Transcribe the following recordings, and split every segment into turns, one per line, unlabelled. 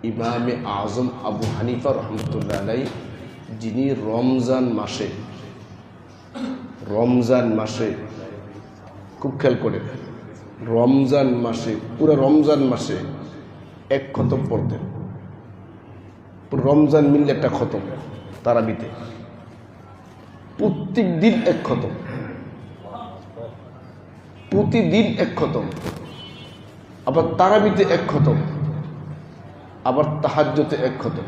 ইমামে আজম আবু হানিফা রহমতুল্লাহ আলাইহি, যিনি রমজান মাসে খুব খেয়াল করে, পুরো রমজান মাসে এক খতম পড়তেন। রমজান মিললে একটা খতম তারাবিতে, প্রতিদিন এক খতম, প্রতিদিন এক খতম, আবার তারাবিতে এক খতম, আবার তাহাজ্জুদে এক খতম,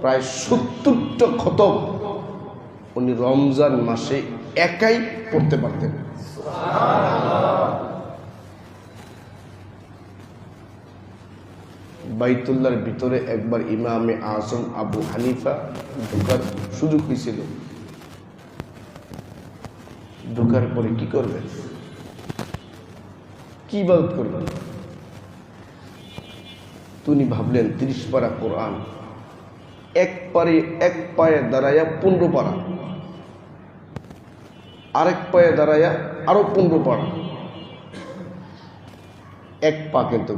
প্রায় 70টা খতম উনি রমজান মাসে একাই পড়তে পারতেন। বাইতুল্লাহর ভিতরে একবার ইমামে আজম আবু হানিফা ঢোকার সুযোগ হয়েছিল। ঢোকার পরে কি করবেন, কি ইবাদত করবেন? তিনি ভাবলেন 30 পারা কোরআন, এক পায়ে দাঁড়াইয়া 15 পারা, আরেক পায়ে দাঁড়াইয়া আরো 15 পারা। এক পা, কিন্তু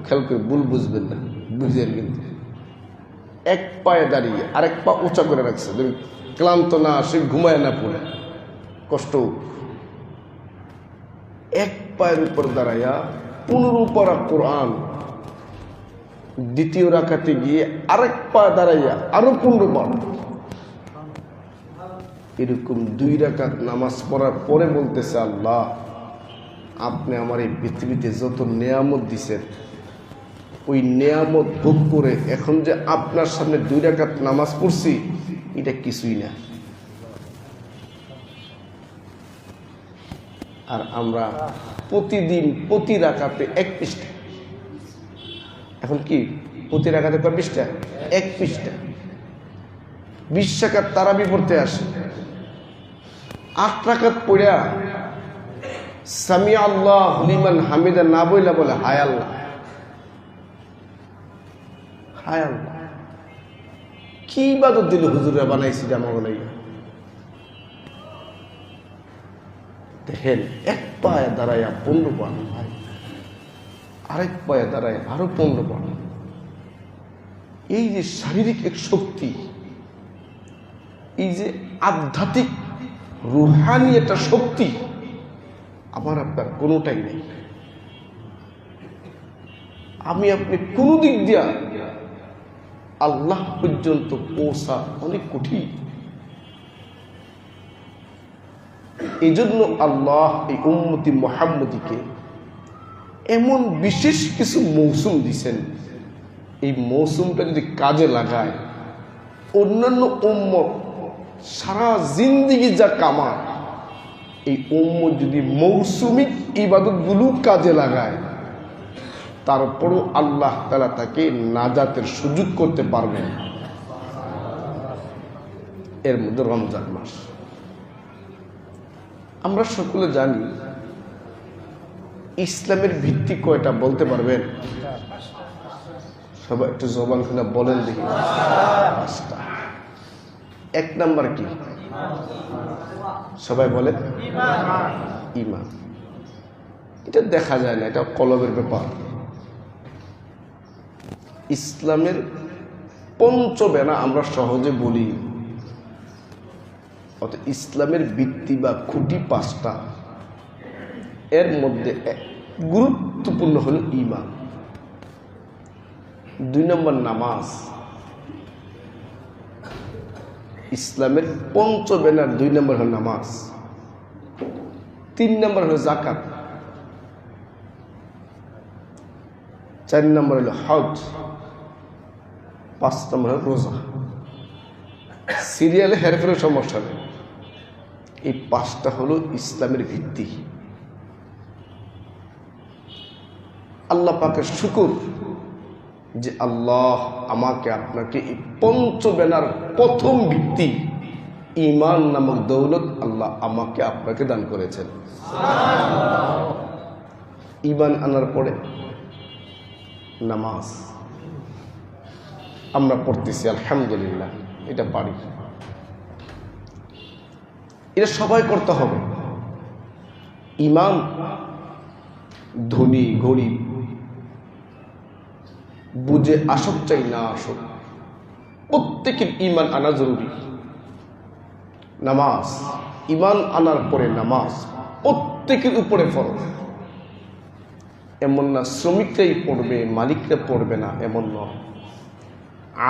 খেয়াল করে ভুল বুঝবেন না, বুঝলেন? কিন্তু এক পায়ে দাঁড়িয়ে আরেক পা উঁচা করে রাখছে, ক্লান্ত না, সে ঘুমায় না পড়ে কষ্ট। এক পায়ের উপর দাঁড়াইয়া 15 পারা কোরআন, দ্বিতীয় রাকাতে গিয়ে আরেক পা দাঁড়াইয়া আরো 15 পারা। এরকম 2 রাকাত নামাজ পড়ার পরে বলতেছে, আল্লাহ আপনি আমার এই পৃথিবীতে যত নেয়ামত দিছেন, ওই নেয়ামত ভোগ করে এখন যে আপনার সামনে 2 রাকাত নামাজ পড়ছি, এটা কিছুই না। আর আমরা প্রতিদিন প্রতি রাকাতে 1 পৃষ্ঠা, এখন কি প্রতি রাকাতে কয় পৃষ্ঠা? 1 পৃষ্ঠা। 20 রাকাত তারাবি পড়তে আসে, 8 রাকাত পড়া সামি আল্লাহু লিমান হামিদা না বইলা বলে হায় আল্লাহ, হায় আল্লাহ। কি ইবাদত দিল হুজুরা বানাইছি আমাকে লাগে। দেখেন, এক পায়ে দাঁড়াইয়া 15 পারা, আরেক পায়ে দাঁড়ায় আরো 15 পারা। এই যে শারীরিক এক শক্তি, এই যে আধ্যাত্মিক রুহানি একটা শক্তি, আমার আপনার কোনোটাই নেই। আমি আপনি কোন দিক দিয়া আল্লাহ পর্যন্ত পৌঁছা অনেক কঠিন। এই জন্য আল্লাহ এই উম্মতি মুহাম্মদীকে এমন বিশেষ কিছু মৌসুম দিছেন, এই মৌসুমটা যদি কাজে লাগায়, অন্যান্য উম্মত সারা জিন্দিগি যা কামায়, এই উম্মত যদি মৌসুমিক ইবাদতগুলো কাজে লাগায়, তারপরও আল্লাহ তাআলা তাকে নাজাতের সুযোগ করতে পারবেন। এর মধ্যে রমজান মাস। আমরা সকলে জানি ইসলামের ভিত্তি কয়টা বলতে পারবেন? সবাই একটু জবান খুলে বলেন দেখি। 5টা। 1 নাম্বার কি? সবাই বলে ঈমান। এটা দেখা যায় না, এটা কলবের ব্যাপার। ইসলামের পঞ্চবেনা আমরা সহজে বলি, অর্থাৎ ইসলামের ভিত্তি বা খুঁটি 5টা। এর মধ্যে গুরুত্বপূর্ণ হলো ঈমান। 2 নম্বর নামাজ। ইসলামের পঞ্চবেনার 2 নম্বর হলো নামাজ। 3 নম্বর হলো যাকাত। 4 নম্বর হলো হজ। 5 নম্বর হলো রোজা। সিরিয়ালে হেরফেরের সমস্যা নেই। এই 5টা হলো ইসলামের ভিত্তি। আল্লাহ পাকের শুকর যে আল্লাহ আমাকে আপনাকে এই পঞ্চবেনার প্রথম ভিত্তি ঈমান নামক দৌলত আল্লাহ আমাকে আপনাকে দান করেছেন। ঈমান আনার পরে নামাজ আমরা পড়তেছি, আলহামদুলিল্লাহ, এটা পারি। এটা সবাই করতে হবে। ঈমান ধনী গরিব বুঝে আসক চাই না আসক, প্রত্যেকের ঈমান আনা জরুরি। নামাজ, ঈমান আনার পরে নামাজ প্রত্যেকের উপরে ফরজ। এমন না শ্রমিকরাই পড়বে মালিকরা পড়বে না, এমন নয়।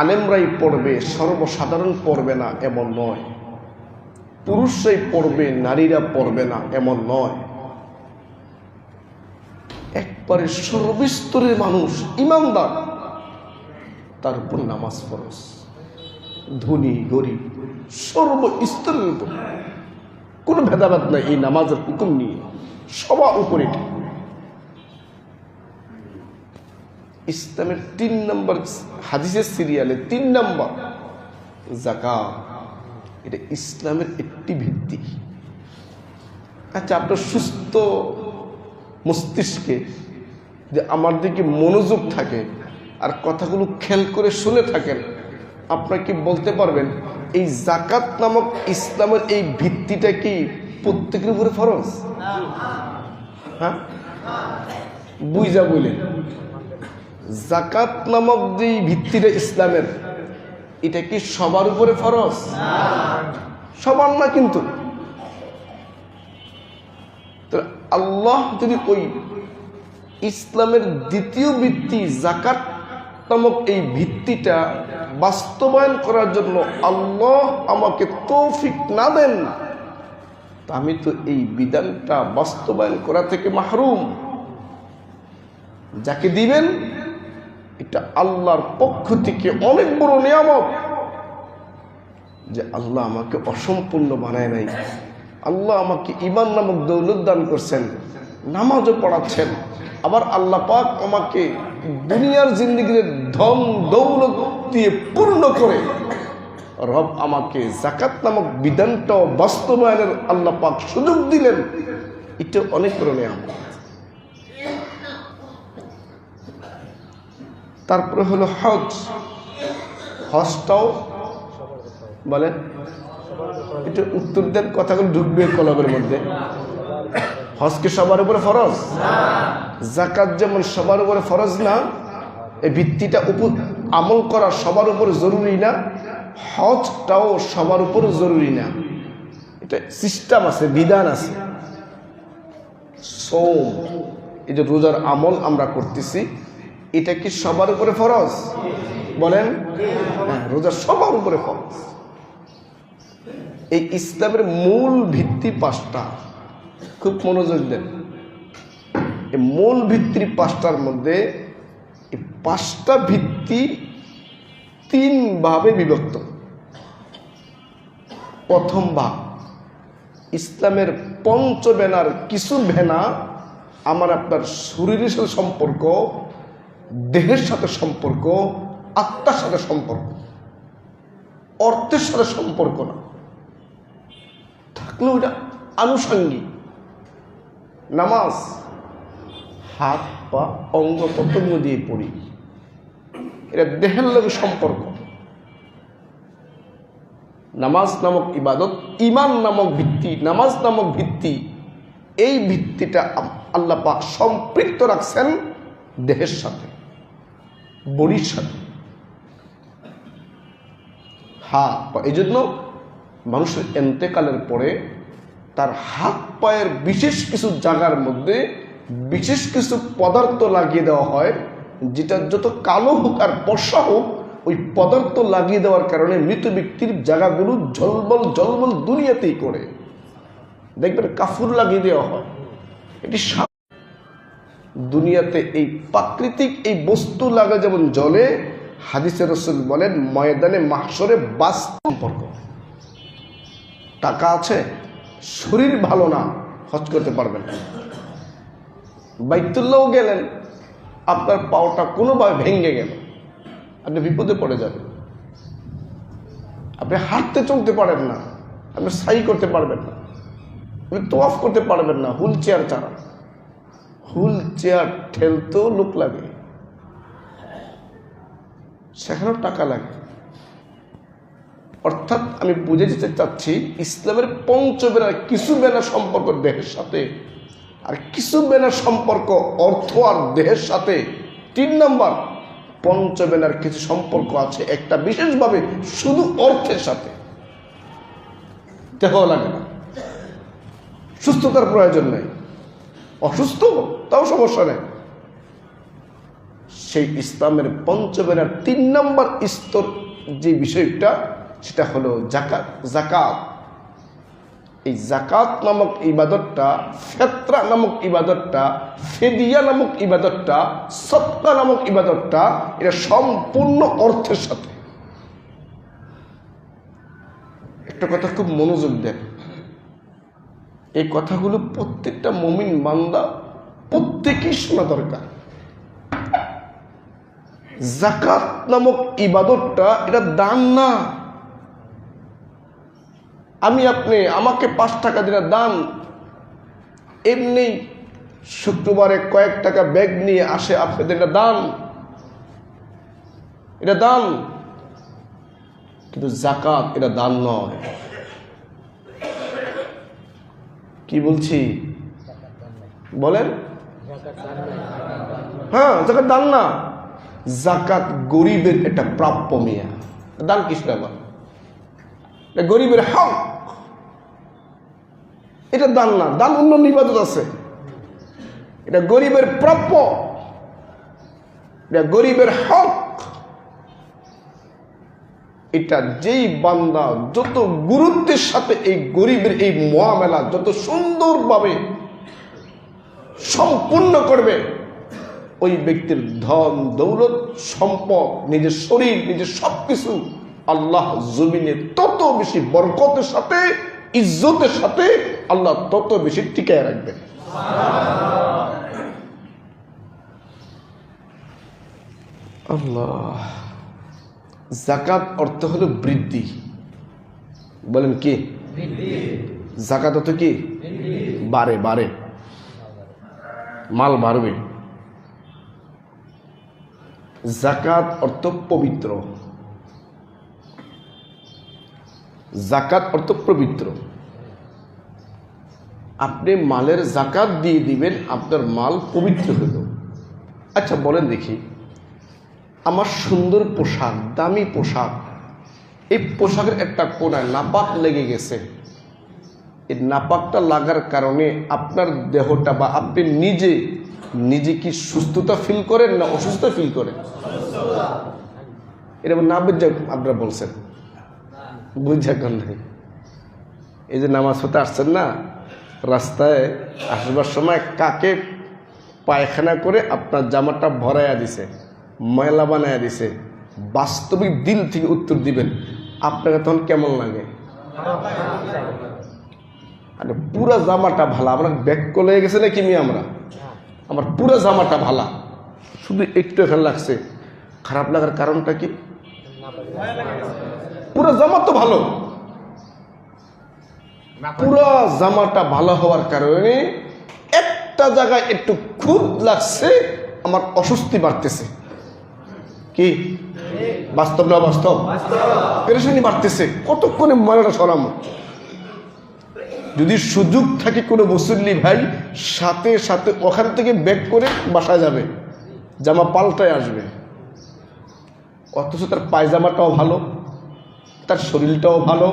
আলেমরাই পড়বে সর্বসাধারণ পড়বে না, এমন নয়। পুরুষরাই পড়বে নারীরা পড়বে না, এমন নয়। একবারে সর্বস্তরের মানুষ ঈমানদার, তার উপর নামাজ ফরজ। ধনী গরিব সর্বস্তরের উপর কোনো ভেদাভেদ নাই এই নামাজের হুকুম নিয়ে, সবার উপরে। ইসলামের 3 নম্বর হাদিসের সিরিয়ালে 3 নম্বর যাকাত, এটা ইসলামের একটি ভিত্তি। আচ্ছা, আপনার সুস্থ মস্তিষ্কে যে আমার দিকে মনোযোগ থাকে আর কথাগুলো খেয়াল করে শুনে থাকেন, আপনারা কি বলতে পারবেন এই যাকাত নামক ইসলামের এই ভিত্তিটা কি প্রত্যেকের উপরে ফরজ? হ্যাঁ, বুঝা বলেন। যাকাত নামক যে ভিত্তিটা ইসলামের, এটা কি সবার উপরে ফরজ? সবার না। কিন্তু আল্লাহ যদি ওই ইসলামের দ্বিতীয় ভিত্তি যাকাত নামক এই ভিত্তিটা বাস্তবায়ন করার জন্য আল্লাহ আমাকে তৌফিক না দেন, তা আমি তো এই বিধানটা বাস্তবায়ন করা থেকে মাহরুম। যাকে দিবেন এটা আল্লাহর পক্ষ থেকে অনেক বড় নিয়ামত, যে আল্লাহ আমাকে অসম্পূর্ণ বানায় নাই। আল্লাহ আমাকে ঈমান নামক দৌলত দান করছেন, নামাজও পড়াচ্ছেন, আবার আল্লাহ পাক আমাকে দুনিয়ার জিন্দেগিতে ধন দৌলত দিয়ে পূর্ণ করে রব আমাকে যাকাত নামক বিধানটাও বাস্তবায়নের আল্লাহ পাক সুযোগ দিলেন। এটা অনেক বড় নিয়ামত। তারপরে হলো হজ। হজটাও বলেন, এটা উত্তর দেন, কথাগুলো ঢুকবে কলমের মধ্যে। হজ কি সবার উপরে ফরজ? যাকাত যেমন সবার উপরে ফরজ না, এই ভিত্তিটা উপর আমল করা সবার উপরে জরুরি না, হজটাও সবার উপরে জরুরি না। এটা সিস্টেম আছে, বিধান আছে। সওম, এই যে রোজার আমল আমরা করতেছি, এটা কি সবার উপরে ফরজ? বলেন, হ্যাঁ, রোজা সবার উপরে ফরজ। এই ইসলামের মূল ভিত্তি 5টা, খুব মনোযোগ দেন। এই মূল ভিত্তির 5টার মধ্যে এই 5টা ভিত্তি 3 ভাবে বিভক্ত। প্রথম ভাগ, ইসলামের পঞ্চবেনার কিছু ভেনা আমার আপনার শরীরের সাথে সম্পর্ক, দেহের সাথে সম্পর্ক, আত্মার সাথে সম্পর্ক, অর্থের সাথে সম্পর্ক না, থাকলেও এটা আনুষঙ্গিক। নামাজ হাত পা অঙ্গ প্রত্যঙ্গ দিয়ে পড়ি, এটা দেহের লগে সম্পর্ক। নামাজ নামক ইবাদত, ঈমান নামক ভিত্তি, নামাজ নামক ভিত্তি, এই ভিত্তিটা আল্লাহ পাক সম্পৃক্ত রাখছেন দেহের সাথে, বডির সাথে, হাত পা। এই জন্য মানুষের এন্তেকালের পরে তার হাত পায়ের বিশেষ কিছু জায়গার মধ্যে বিশেষ কিছু পদার্থ লাগিয়ে দেওয়া হয়, যেটা যত কালো হোক আর বর্ষা হোক, ওই পদার্থ লাগিয়ে দেওয়ার কারণে মৃত ব্যক্তির জায়গাগুলো ঝলমল ঝলমল দুনিয়াতেই করে। দেখবেন কাফুর লাগিয়ে দেওয়া হয়। এটি দুনিয়াতে এই প্রাকৃতিক এই বস্তু লাগা যেমন জলে, হাদিসে রাসূল বলেন ময়দানে মাহশরে বাস্তব সম্পর্ক। টাকা আছে, শরীর ভালো না, হজ করতে পারবেন না। বাইতুল্লাহ গেলেন, আপনার পাওটা কোনোভাবে ভেঙে গেল, আপনি বিপদে পড়ে যাবেন। আপনি হাঁটতে চলতে পারেন না, আপনি সাই করতে পারবেন না, আপনি তোয়াফ করতে পারবেন না হুইল চেয়ার ছাড়া। হুইল চেয়ার ঠেলতেও লোক লাগে, সেখানেও টাকা লাগে। অর্থাৎ আমি বুঝে যেতে চাচ্ছি, ইসলামের পঞ্চবেনার কিছু বেনার সম্পর্ক দেহের সাথে, আর কিছু বেনার সম্পর্ক অর্থ আর দেহের সাথে। 3 নম্বর, পঞ্চবেনার কিছু সম্পর্ক আছে একটা বিশেষভাবে শুধু অর্থের সাথে। দেখাও লাগে না, সুস্থতার প্রয়োজন নেই, অসুস্থ তাও সমস্যা নেই। সেই ইসলামের পঞ্চবেনার 3 নম্বর স্তর যে বিষয়টা, সেটা হলো জাকাত। জাকাত, এই জাকাত নামক ইবাদতটা, ফিতরা নামক ইবাদতটা, ফিদিয়া নামক ইবাদতটা, সদকা নামক ইবাদতটা, এটা সম্পূর্ণ অর্থের সাথে। একটা কথা খুব মনোযোগ দেন, এই কথাগুলো প্রত্যেকটা মুমিন বান্দা প্রত্যেকেই শোনা দরকার। জাকাত নামক ইবাদতটা এটা দান না। আমি আপনি আমাকে 5 টাকা দিলে দান, এমনি শুক্রবারে কয়েক টাকা ব্যাগ নিয়ে আসে আপনাদের, এটা দান, এটা দান। কিন্তু জাকাত এটা দান নয়। কি বলছি বলেন? হ্যাঁ, জাকাত দান না। জাকাত গরিবের একটা প্রাপ্য মিয়া, দান কিসটা আবার? এটা গরিবের হক, এটা দান না। দান অন্য ইবাদত আছে, এটা গরিবের প্রাপ্য, এটা গরিবের হক। এটা যেই বান্দা যত গুরুত্বের সাথে এই গরিবের এই মুআমালা যত সুন্দরভাবে সম্পূর্ণ করবে, ওই ব্যক্তির ধন দৌলত সম্পদ, নিজের শরীর, নিজের সবকিছু আল্লাহ জমিনে তত বেশি বরকতের সাথে, ইজ্জতের সাথে আল্লাহ তত বেশি টিকায় রাখবে। আল্লাহ। জাকাত অর্থ হলো বৃদ্ধি। বলেন কি? জাকাত অর্থ কি? বাড়ে, বাড়ে, মাল বাড়বে। জাকাত অর্থ পবিত্র। জাকাত অর্থ পবিত্র। আপনি মালের জাকাত দিয়ে দিবেন, আপনার মাল পবিত্র হলো। আচ্ছা বলেন দেখি, আমার সুন্দর পোশাক, দামি পোশাক, এই পোশাকের একটা কোনায় নাপাক লেগে গেছে, এই নাপাকটা লাগার কারণে আপনার দেহটা বা আপনি নিজে নিজে কি সুস্থতা ফিল করেন না অসুস্থ ফিল করেন? এটা না বুঝে আপনারা বলছেন, বুঝা কর নাই। এই যে নামাজ হতে আসছেন না, রাস্তায় আসবার সময় কাকে পায়খানা করে আপনার জামাটা ভরাইয়া দিছে, ময়লা বানাইয়া দিছে, বাস্তবিক দিল থেকে উত্তর দিবেন, আপনাকে তখন কেমন লাগে? আরে পুরা জামাটা ভালা, আমরা ব্যাগ কলে গেছে নাকি মি? আমার পুরা জামাটা ভালা, শুধু একটু এখানে লাগছে। খারাপ লাগার কারণটা কি? পুরা জামা তো ভালো, পুরা জামাটা ভালো হওয়ার কারণে একটা জায়গায় একটু খুদ লাগছে, আমার অস্বস্তি বাড়তেছে। কি বাস্তব না বাস্তব? পেরেশানি বাড়তেছে, কতক্ষণে ময়লাটা সরামো? যদি সুযোগ থাকে কোনো মুসল্লি ভাই, সাথে সাথে ওখান থেকে ব্যাক করে বাসায় যাবে, জামা পাল্টায় আসবে, অথচ তার পায়জামাটাও ভালো, তার শরীরটাও ভালো,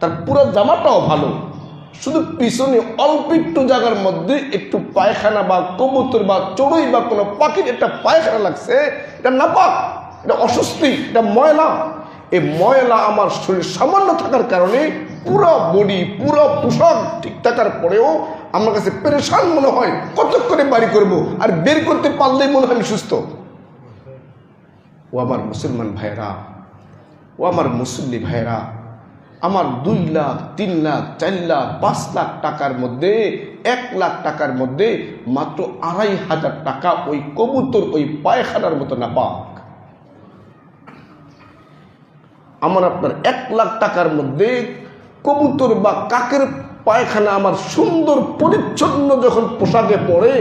তার পুরো জামাটাও ভালো, শুধু পিছনে অল্প একটু জায়গার মধ্যে একটু পায়খানা বা কবুতর বা চড়ুই বা কোনো পাখির একটা পায়খানা লাগছে, এটা নাপাক, এটা অস্বস্তি, এটা ময়লা। এই ময়লা আমার শরীর সামান্য থাকার কারণে পুরো বডি, পুরো পোশাক ঠিক থাকার পরেও আমার কাছে পেরেশান মনে হয়, কতক্ষণে বাড়ি করব, আর বের করতে পারলেই মনে হয় আমি সুস্থ। ও আমার মুসলমান ভাইরা, ও আমার মুসল্লি ভাইরা, আমার 2 লাখ 3 লাখ 4 লাখ 5 লাখ টাকার মধ্যে 1 লাখ টাকার মধ্যে মাত্র 2500 টাকা ওই কবুতর ওই পায়খানার মতো নাপাক। আমার আপনার 1 লাখ টাকার মধ্যে কবুতর বা কাকের পায়খানা আমার সুন্দর পরিচ্ছন্ন যখন পোশাকে পড়ে,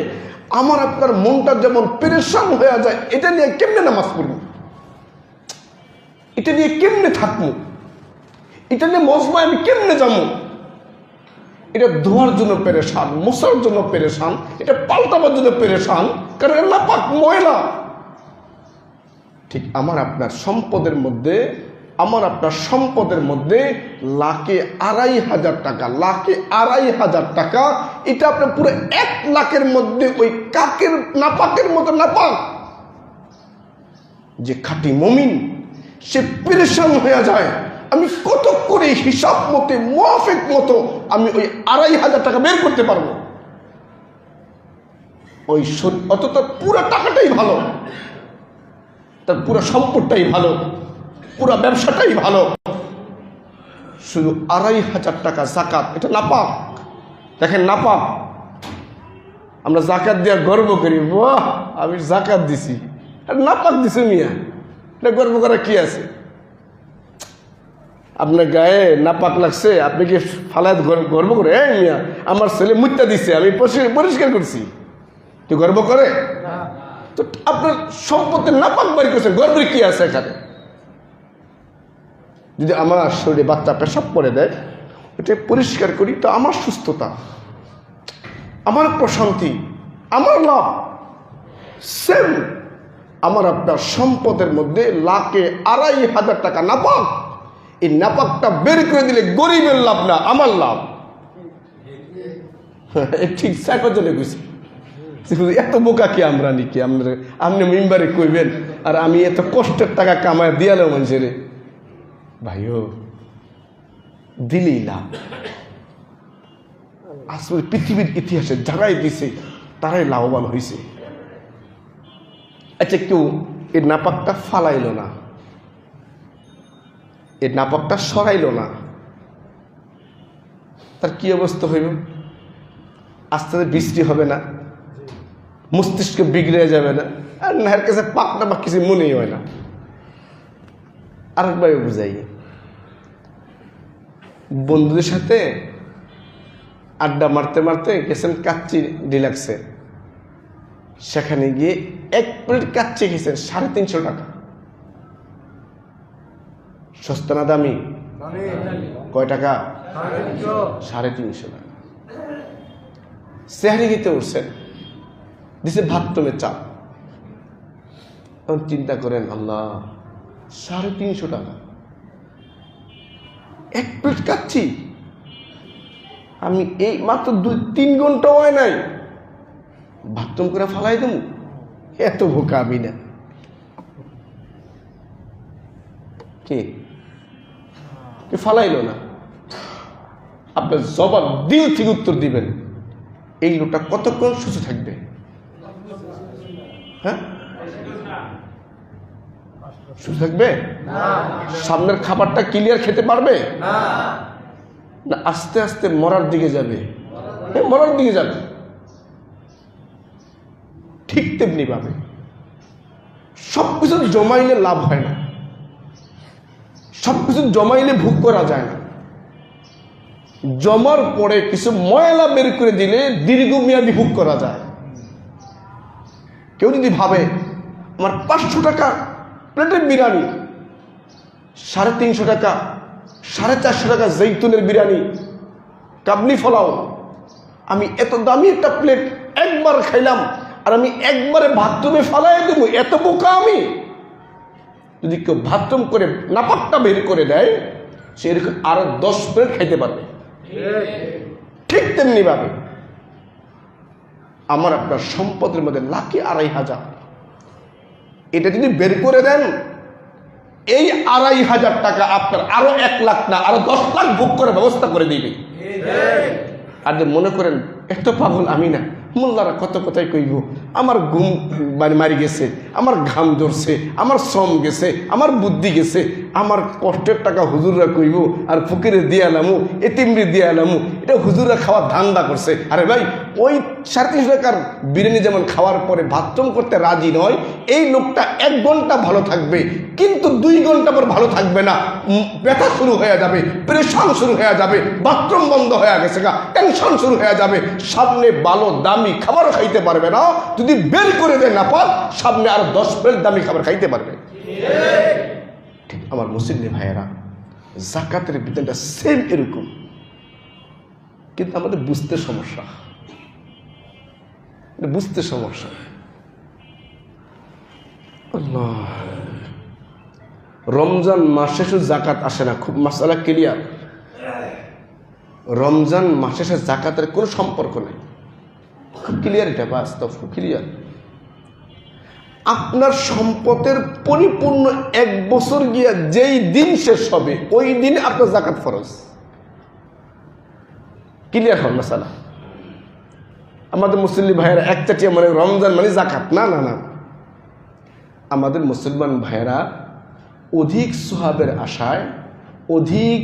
আমার আপনার মনটা যেমন পেরেশান হয়ে যায়, এটা নিয়ে কেমনে নামাজ পড়ব, এটা নিয়ে কেমনে থাকবো, এটা নিয়ে মজমায় আমি কেমনে যাবো? এটা ধোয়ার জন্য পেরেশান, মোছার জন্য পেরেশান, এটা পাল্টাবার জন্য পেরেশান, কারণ নাপাক ময়লা। ঠিক আমার আপনার সম্পদের মধ্যে, আমার আপনার সম্পদের মধ্যে লাখে 2,500 টাকা, লাখে 2,500 টাকা, এটা আপনার পুরো 1 লাখের মধ্যে ওই কাকের নাপাকের মতো নাপাক। যে খাঁটি মুমিন সে পেরেশান হয়ে যায়, আমি কত করে হিসাব মতে মুআফিক মতো আমি ওই 2,500 টাকা বের করতে পারবো। ওই অত তার পুরো টাকাটাই ভালো, তার পুরো সম্পদটাই ভালো, পুরো ব্যবসাটাই ভালো, শুধু 2,500 টাকা যাকাত, এটা নাপাক। দেখেন নাপাক, আমরা যাকাত দিয়ে গর্ব করি, বাহ আমি যাকাত দিছি, নাপাক দিছি মিয়া, এটা গর্ব করার কি আছে? আপনার গায়ে নাপাক লাগছে, আপনি কি ফালায়াত গর্ব করে? এই মিয়া আমার ছেলে মুত্তা দিছে, আমি পরিষ্কার করছি, তুই গর্ব করে? তো আপনার সম্পত্তির নাপাক বাড়ি করছেন, গর্বের কি আছে এখানে? যদি আমার শরীরে বাচ্চা পেশাব করে দেয়, এটা পরিষ্কার করি, তো আমার সুস্থতা, আমার প্রশান্তি, আমার লাভ। সেম আমার আপনার সম্পদের মধ্যে লাখে 2,500 টাকা নাপাক, এই নাপাকটা বের করে দিলে গরিবের লাভ না, আমার লাভ। ঠিক সাইফাজলে গেছি, এত বোকা কি আমরা নাকি? আপনি মেম্বারে কইবেন আর আমি এত কষ্টের টাকা কামায় দিয়ালো মানুষের, ভাইও দিলেই লাভ। আসলে পৃথিবীর ইতিহাসে যারাই দিছে তারাই লাভবান হয়েছে। আচ্ছা, কেউ এর নাপাকটা ফালাইল না, এর নাপাকটা সরাইল না, তার কি অবস্থা হইব? আস্তে আস্তে বৃষ্টি হবে না, মস্তিষ্ক বিগড়ে যাবে না, আর নাহের কাছে পাক না পাক কিছু মনেই হয় না। আরেকবার বুঝাই, বন্ধুদের সাথে আড্ডা মারতে মারতে গেছেন কাচ্চি ডিলাক্সে, সেখানে গিয়ে 1 প্লেট কাচ্চি খেয়েছেন 350 টাকা। সস্তা না দামি? কয় টাকা? 350 টাকা। সেহারি খেতে উঠছেন, দিছে ভাতটমে চাপ, তখন চিন্তা করেন, আল্লাহ 350 টাকা 1 প্লেট কাচ্চি, আমি এই মাত্র 2-3 ঘন্টা হয় নাই, ভাতটম করে ফালাই দেব? এত বোকা আমি না। কি ফালাইল না? আপনার জবাব দিল থেকে উত্তর দিবেন, এই লোকটা কতক্ষণ সুস্থ থাকবে? হ্যাঁ, সুস্থ থাকবে? সামনের খাবারটা ক্লিয়ার খেতে পারবে না? আস্তে আস্তে মরার দিকে যাবে, মরার দিকে যাবে। ঠিক তেমনি ভাবে সবকিছু জমাইলে লাভ হয় না, সবকিছু জমাইলে ভোগ করা যায় না। জমার পরে কিছু ময়লা বের করে দিলে দীর্ঘমেয়াদী ভোগ করা যায়। কেউ যদি ভাবে আমার 500 টাকা প্লেটের বিরিয়ানি, 350 টাকা 450 টাকা জৈতুনের বিরিয়ানি, কাবলি ফলাও, আমি এত দামি একটা প্লেট একবার খাইলাম আর আমি একবারে বাথরুমে ফালাই দেবো, এত বোকা আমি? যদি কেউ বাথরুম করে নাপাকটা বের করে দেয়, সে এরকম আরো 10 প্লেট খাইতে পারবে। ঠিক তেমনি ভাবে আমার আপনার সম্পদের মধ্যে লাখে 2,500, এটা যদি বের করে দেন, এই 2,500 টাকা আপনার আরো 1 লাখ না আরো 10 লাখ ভোগ করার ব্যবস্থা করে দিবে। আর যে মনে করেন এত পাগল আমি না, মোল্লারা কত কথাই কইব, আমার ঘুম মারি গেছে, আমার ঘাম ধরছে, আমার শ্রম গেছে, আমার বুদ্ধি গেছে, আমার কষ্টের টাকা হুজুররা কইব আর ফকিরে দিয়ে আলামু, এতিমরে দিয়ে আলামু, এটা হুজুররা খাওয়ার ধান্দা করছে। আরে ভাই, ওই 350 টাকার বিরিয়ানি যেমন খাওয়ার পরে বাথরুম করতে রাজি নয়, এই লোকটা 1 ঘন্টা ভালো থাকবে, কিন্তু 2 ঘন্টা পর ভালো থাকবে না, ব্যথা শুরু হয়ে যাবে, প্রেশান শুরু হয়ে যাবে, বাথরুম বন্ধ হয়ে গেছে গা, টেনশন শুরু হয়ে যাবে, সামনে ভালো দামি খাবারও খাইতে পারবে না। যদি বের করে দেয় না পাক, সামনে আরো 10 প্লেট দামি খাবার খাইতে পারবে। ঠিক আমার মুসলিম ভাইয়েরা, যাকাতের বিধানটা সেম এরকম, কিন্তু আমাদের বুঝতে সমস্যা, আল্লাহ রমজান মাসে শুধু জাকাত আসে না, খুব মাসালা ক্লিয়ার। রমজান মাসের সাথে জাকাতের কোনো সম্পর্ক নেই, খুব ক্লিয়ার, এটা বাস্তব, খুব ক্লিয়ার। আপনার সম্পদের পরিপূর্ণ 1 বছর গিয়া যেই দিন শেষ হবে ওই দিনে আপনার জাকাত ফরজ। ক্লিয়ার হল মাসালা? আমাদের মুসলিম ভাইয়েরা একচাটিয়া মানে রমজান মানে জাকাত, না না না। আমাদের মুসলমান ভাইয়েরা অধিক সোহাবের আশায়, অধিক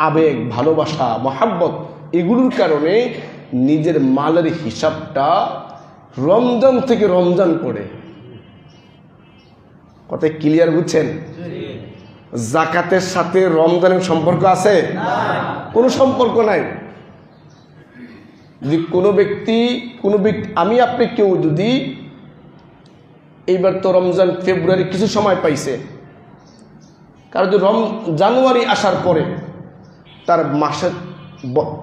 আবেগ, ভালোবাসা, মহাব্বত, এগুলোর কারণে নিজের মালের হিসাবটা রমজান থেকে রমজান করে। কথায় ক্লিয়ার বুঝছেন? জাকাতের সাথে রমজানের সম্পর্ক আছে? কোনো সম্পর্ক নাই। যদি কোনো ব্যক্তি আমি আপনি কেউ যদি এইবার তো রমজান ফেব্রুয়ারি কিছু সময় পাইছে, কারণ যদি জানুয়ারি আসার পরে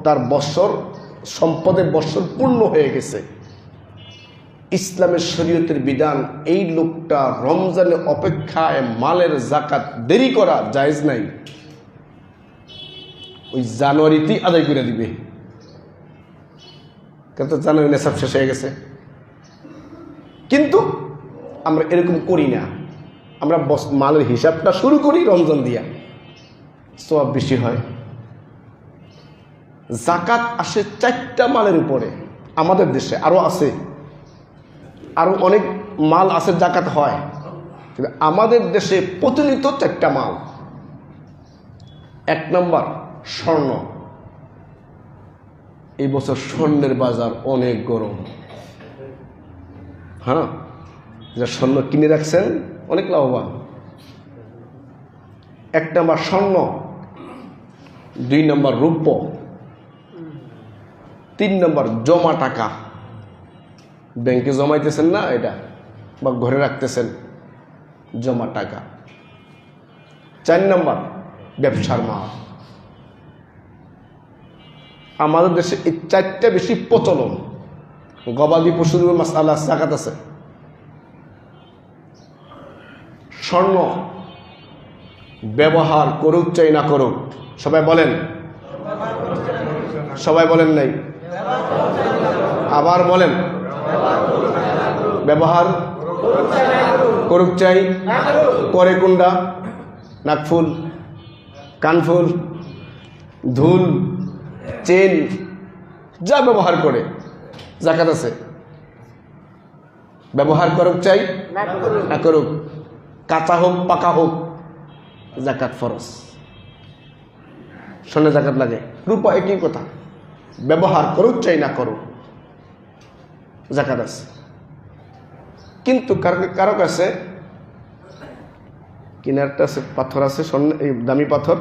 তার বৎসর, সম্পদের বৎসর পূর্ণ হয়ে গেছে, ইসলামের শরীয়তের বিধান এই লোকটা রমজানের অপেক্ষায় মালের জাকাত দেরি করা জায়েজ নাই, ওই জানুয়ারিতেই আদায় করে দিবে। কিন্তু জানুয়ারি নেশাব শেষ হয়ে গেছে। কিন্তু আমরা এরকম করি না, আমরা মালের হিসাবটা শুরু করি রমজান দিয়া, সওয়াব বেশি হয়। জাকাত আসে 4টা মালের উপরে। আমাদের দেশে আরো আছে, আরো অনেক মাল আছে জাকাত হয়, কিন্তু আমাদের দেশে প্রচলিত 4টা মাল। 1 নম্বর স্বর্ণ। এই বছর স্বর্ণের বাজার অনেক গরম। হ্যাঁ, যা স্বর্ণ কিনে রাখছেন অনেক লাভবান। 1 নম্বর স্বর্ণ, 2 নম্বর রূপ্য, 3 নম্বর জমা টাকা, ব্যাংকে জমাইতেছেন না এটা, বা ঘরে রাখতেছেন, জমা টাকা। 4 নম্বর ব্যবসার মাল। আমাদের দেশে এই 4টা বেশি প্রচলন। গবাদি পশুর মাসালা জাকাত আছে। স্বর্ণ ব্যবহার করুক চাই না করুক, সবাই বলেন, সবাই বলেন নাই, আবার বলেন, ব্যবহার করুক চাই, করে কোনটা? নাকফুল, কানফুল, ধুল, চেন, যা ব্যবহার করে জাকাত আছে। ব্যবহার করুক চাই না করুক, কাঁচা হোক পাকা হোক, জাকাত ফরজ। সোনা জাকাত লাগে, রূপা একই কথা, ব্যবহার করুক চাই না করুক, জাকাত আছে। কিন্তু কারো কাছে কিনারটা আছে, পাথর আছে, স্বর্ণ, এই দামি পাথর,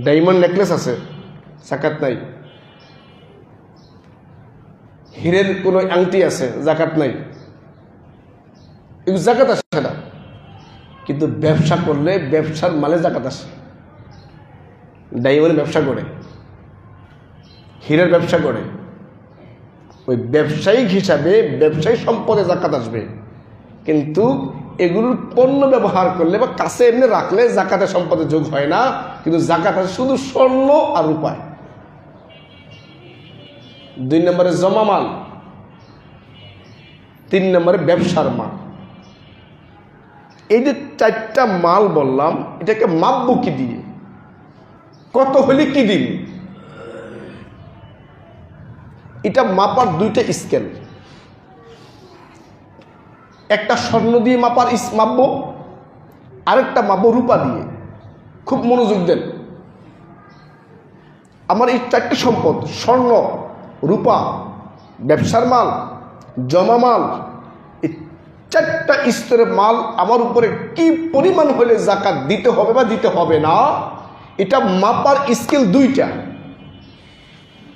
ডায়মন্ড নেকলেস আছে, জাকাত নাই। হীরের কোনো আংটি আছে, জাকাত নাই, এগুলো জাকাত আসে না। কিন্তু ব্যবসা করলে ব্যবসার মালে জাকাত আসে। ডায়মন্ডের ব্যবসা করে, হীরের ব্যবসা করে, ওই ব্যবসায়িক হিসাবে ব্যবসায়ী সম্পদে জাকাত আসবে। কিন্তু এগুলোর পণ্য ব্যবহার করলে বা কাছে এমনি রাখলে জাকাতের সম্পদে যোগ হয় না। কিন্তু জাকাত আছে শুধু স্বর্ণ আর রূপায়। 2 নম্বরে জমা মাল, 3 নম্বরে ব্যবসার মাল। এই যে 4টা মাল বললাম, এটাকে মাপবো কি দিয়ে? কত হলে কি দিন? এটা মাপার 2টা স্কেল। একটা স্বর্ণ দিয়ে মাপবো, আরেকটা মাপবো রূপা দিয়ে। খুব মনোযোগ দেন। আমার এই 4টি সম্পদ, স্বর্ণ, রূপা, ব্যবসার মাল, জমা মাল, এই 4টা স্তরের মাল আমার উপরে কি পরিমাণ হলে জাকাত দিতে হবে বা দিতে হবে না, এটা মাপার স্কেল 2টা।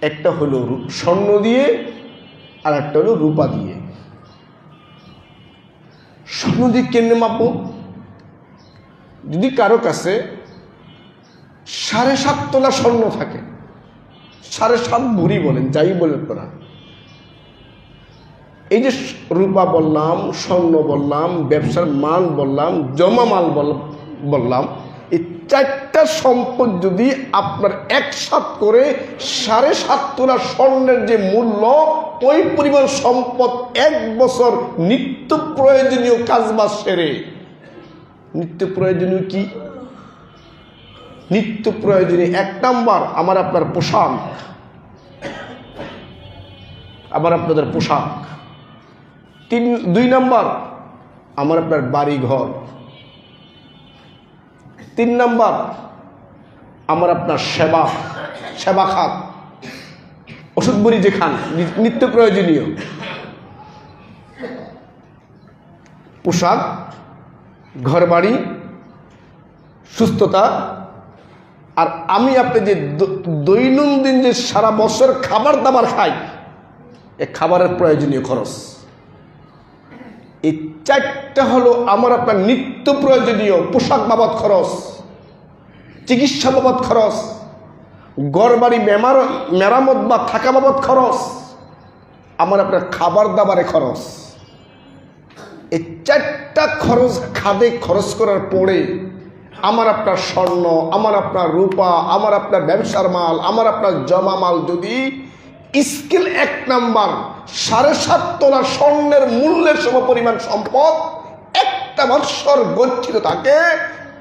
একটা হলো স্বর্ণ দিয়ে, আর একটা হলো রূপা দিয়ে। স্বর্ণ দিয়ে কেমনে মাপবো? যদি কারো কাছে 7.5 তোলা স্বর্ণ থাকে, 7.5 ভরি বলেন, যাই বলেন না, এই যে রূপা বললাম, স্বর্ণ বললাম, ব্যবসার মাল বললাম, জমা মাল বললাম, এই চারটা সম্পদ যদি আপনার একসাথ করে 7.5 তোলা স্বর্ণের যে মূল্য, ওই পরিমাণ সম্পদ 1 বছর নিত্য প্রয়োজনীয় কাজবাজ সেরে। নিত্য প্রয়োজনীয় কি? নিত্য প্রয়োজনীয় 1 নাম্বার আমার আপনার পোশাক, আমার আপনাদের পোশাক। 2 নাম্বার আমার আপনার বাড়ি ঘর। 3 নাম্বার আমার আপনার সেবা খাত, ওষুধ বড়ি যে খান, নিত্য প্রয়োজনীয়। পোশাক, ঘর বাড়ি, সুস্থতা, আর আমি আপনি যে দৈনন্দিন যে সারা বছর খাবার দাবার খাই, এ খাবারের প্রয়োজনীয় খরচ। এই 4টা হলো আমার আপনার নিত্য প্রয়োজনীয়। পোশাক বাবদ খরচ, চিকিৎসা বাবদ খরচ, ঘর বাড়ি মেরামত বা থাকা বাবদ খরচ, আমার আপনার খাবার দাবারে খরচ। এই 4টা খরচ খাদে খরচ করার পরে আমার আপনার স্বর্ণ, আমার আপনার রূপা, আমার আপনার ব্যবসার মাল, আমার আপনার জমা মাল যদি স্কেল 1 নাম্বার 7.5 তোলা স্বর্ণের মূল্যের সমপরিমাণ সম্পদ একটা বৎসর গচ্ছিত থাকে,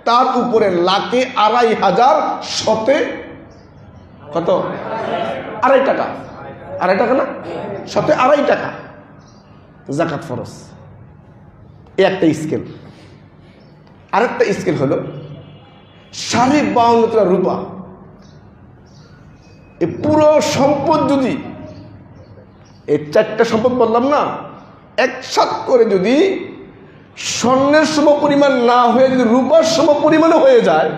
তার উপরে লাখে 2,500 শতে কত? 2.5 টাকা। 2.5 টাকা না, শতে 2.5 টাকা যাকাত ফরজ। এই একটা স্কেল। আরেকটা স্কেল হলো 52.5 তোলা রূপা। এই পুরো সম্পদ যদি, এই 4টা সম্পদ বললাম না, একসাথ করে যদি স্বর্ণের সমপরিমাণ না হয়ে যদি রূপার সমপরিমাণে হয়ে যায়,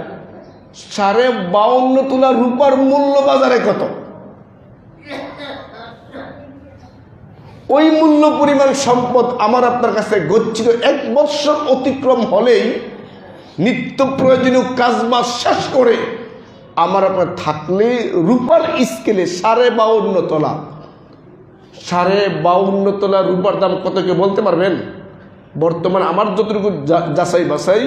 52.5 তোলা রূপার মূল্য বাজারে কত? ওই মূল্য পরিমাণ সম্পদ আমার আপনার কাছে গচ্ছিত 1 বৎসর অতিক্রম হলেই নিত্য প্রয়োজনীয় কাজবাজ শেষ করে আমার আপনার থাকলে রূপার স্কেলে 52.5 তোলা। 52.5 তোলা রূপার দাম কত কে বলতে পারবেন? বর্তমান আমার যতটুকু যাচাই বাছাই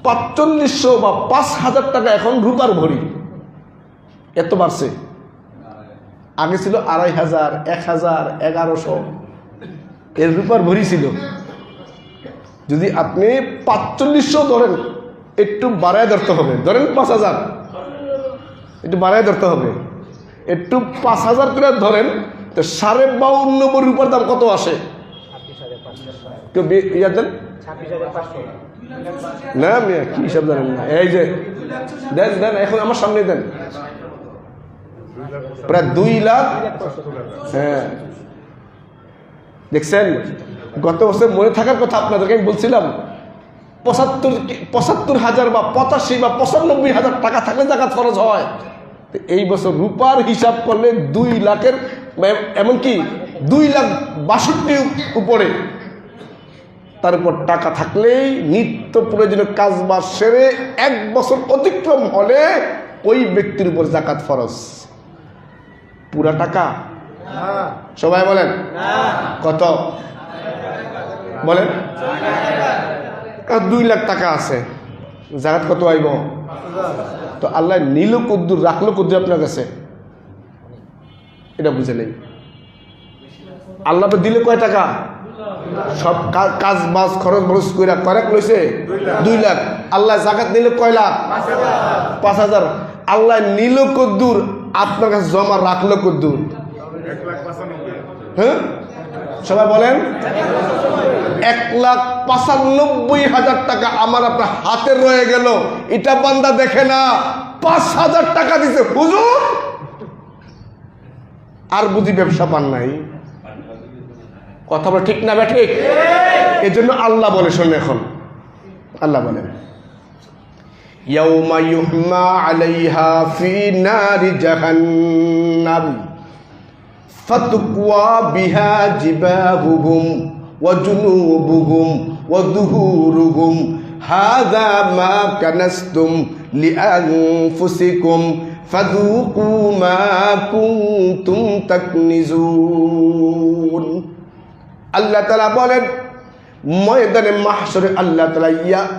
4500 বা 5000 টাকা এখন রূপার ভরি। এত বাড়ছে। আগে ছিল 2500, 1000, 1100 এর রূপার ভরি ছিল। যদি আপনি 4500 ধরেন, একটু বাড়ায় ধরতে হবে, ধরেন 5000, একটু বাড়ায় ধরতে হবে, একটু 5000 করে ধরেন, তো 52.5 রূপার দাম কত আসে? কেউ ইয়া দেন না, মিয়া কি হিসাব জানেন না? এই যে দেন দেন, এখন আমার সামনে দেন, প্রায় 2 লাখ। হ্যাঁ, দেখছেন, গত বছর মনে থাকার কথা আপনাদেরকে আমি বলছিলাম 75,000 বা 85 বা 95,000 টাকা থাকলে জাকাত খরচ হয়। এই বছর রূপার হিসাব করলে 2 লাখের, এমনকি 2,62,000 উপরে। তার উপর টাকা থাকলেই নিত্য প্রয়োজনীয় কাজ বাজ সেরে 1 বছর অতিক্রম হলে ওই ব্যক্তির উপর জাকাত ফরজ। পুরা টাকা? সবাই বলেন কত? বলেন 2 লাখ টাকা আছে, জাকাত কত আইব? তো আল্লাহ নিল কদ্দুর, রাখলো কদ্দুর আপনার কাছে, এটা বুঝে নেই। আল্লাহ তো দিলে কয় টাকা? সব কাজ বাজ খরচ বরচ কইরা কয়েক লইছে 2 লাখ। আল্লাহ জাকাত নিলে কয় লাখ? 5,000। আল্লাহ নিল কদ্দুর, আপনার কাছে জমা রাখলো কদ্দুর? হ্যাঁ, সবাই বলেন 1,95,000 টাকা আমার আপনার হাতে রয়ে গেল। এটা বান্দা দেখে না, 5,000 টাকা দিছে হুজুর, আর বুঝি ব্যবসা পান নাই। কথা বলে ঠিক না বে ঠিক? এই জন্য আল্লাহ বলে, শোন, এখন আল্লাহ বলেন ইয়াউমা ইউহমা আলাইহা ফি নারি জাহান্নাম ফাতুকওয়া বিহা জিবাহুহুম ওয়া জুনুবুহুম ওয়া যুহুরুহুম হাযা মা কানাসতুম লিআনফুসিকুম ফাযুকু মা কুনতুম তাকনিজুন। আল্লাহ তাআলা বলেন ময়দানে মাহশরে আল্লাহ তাআলা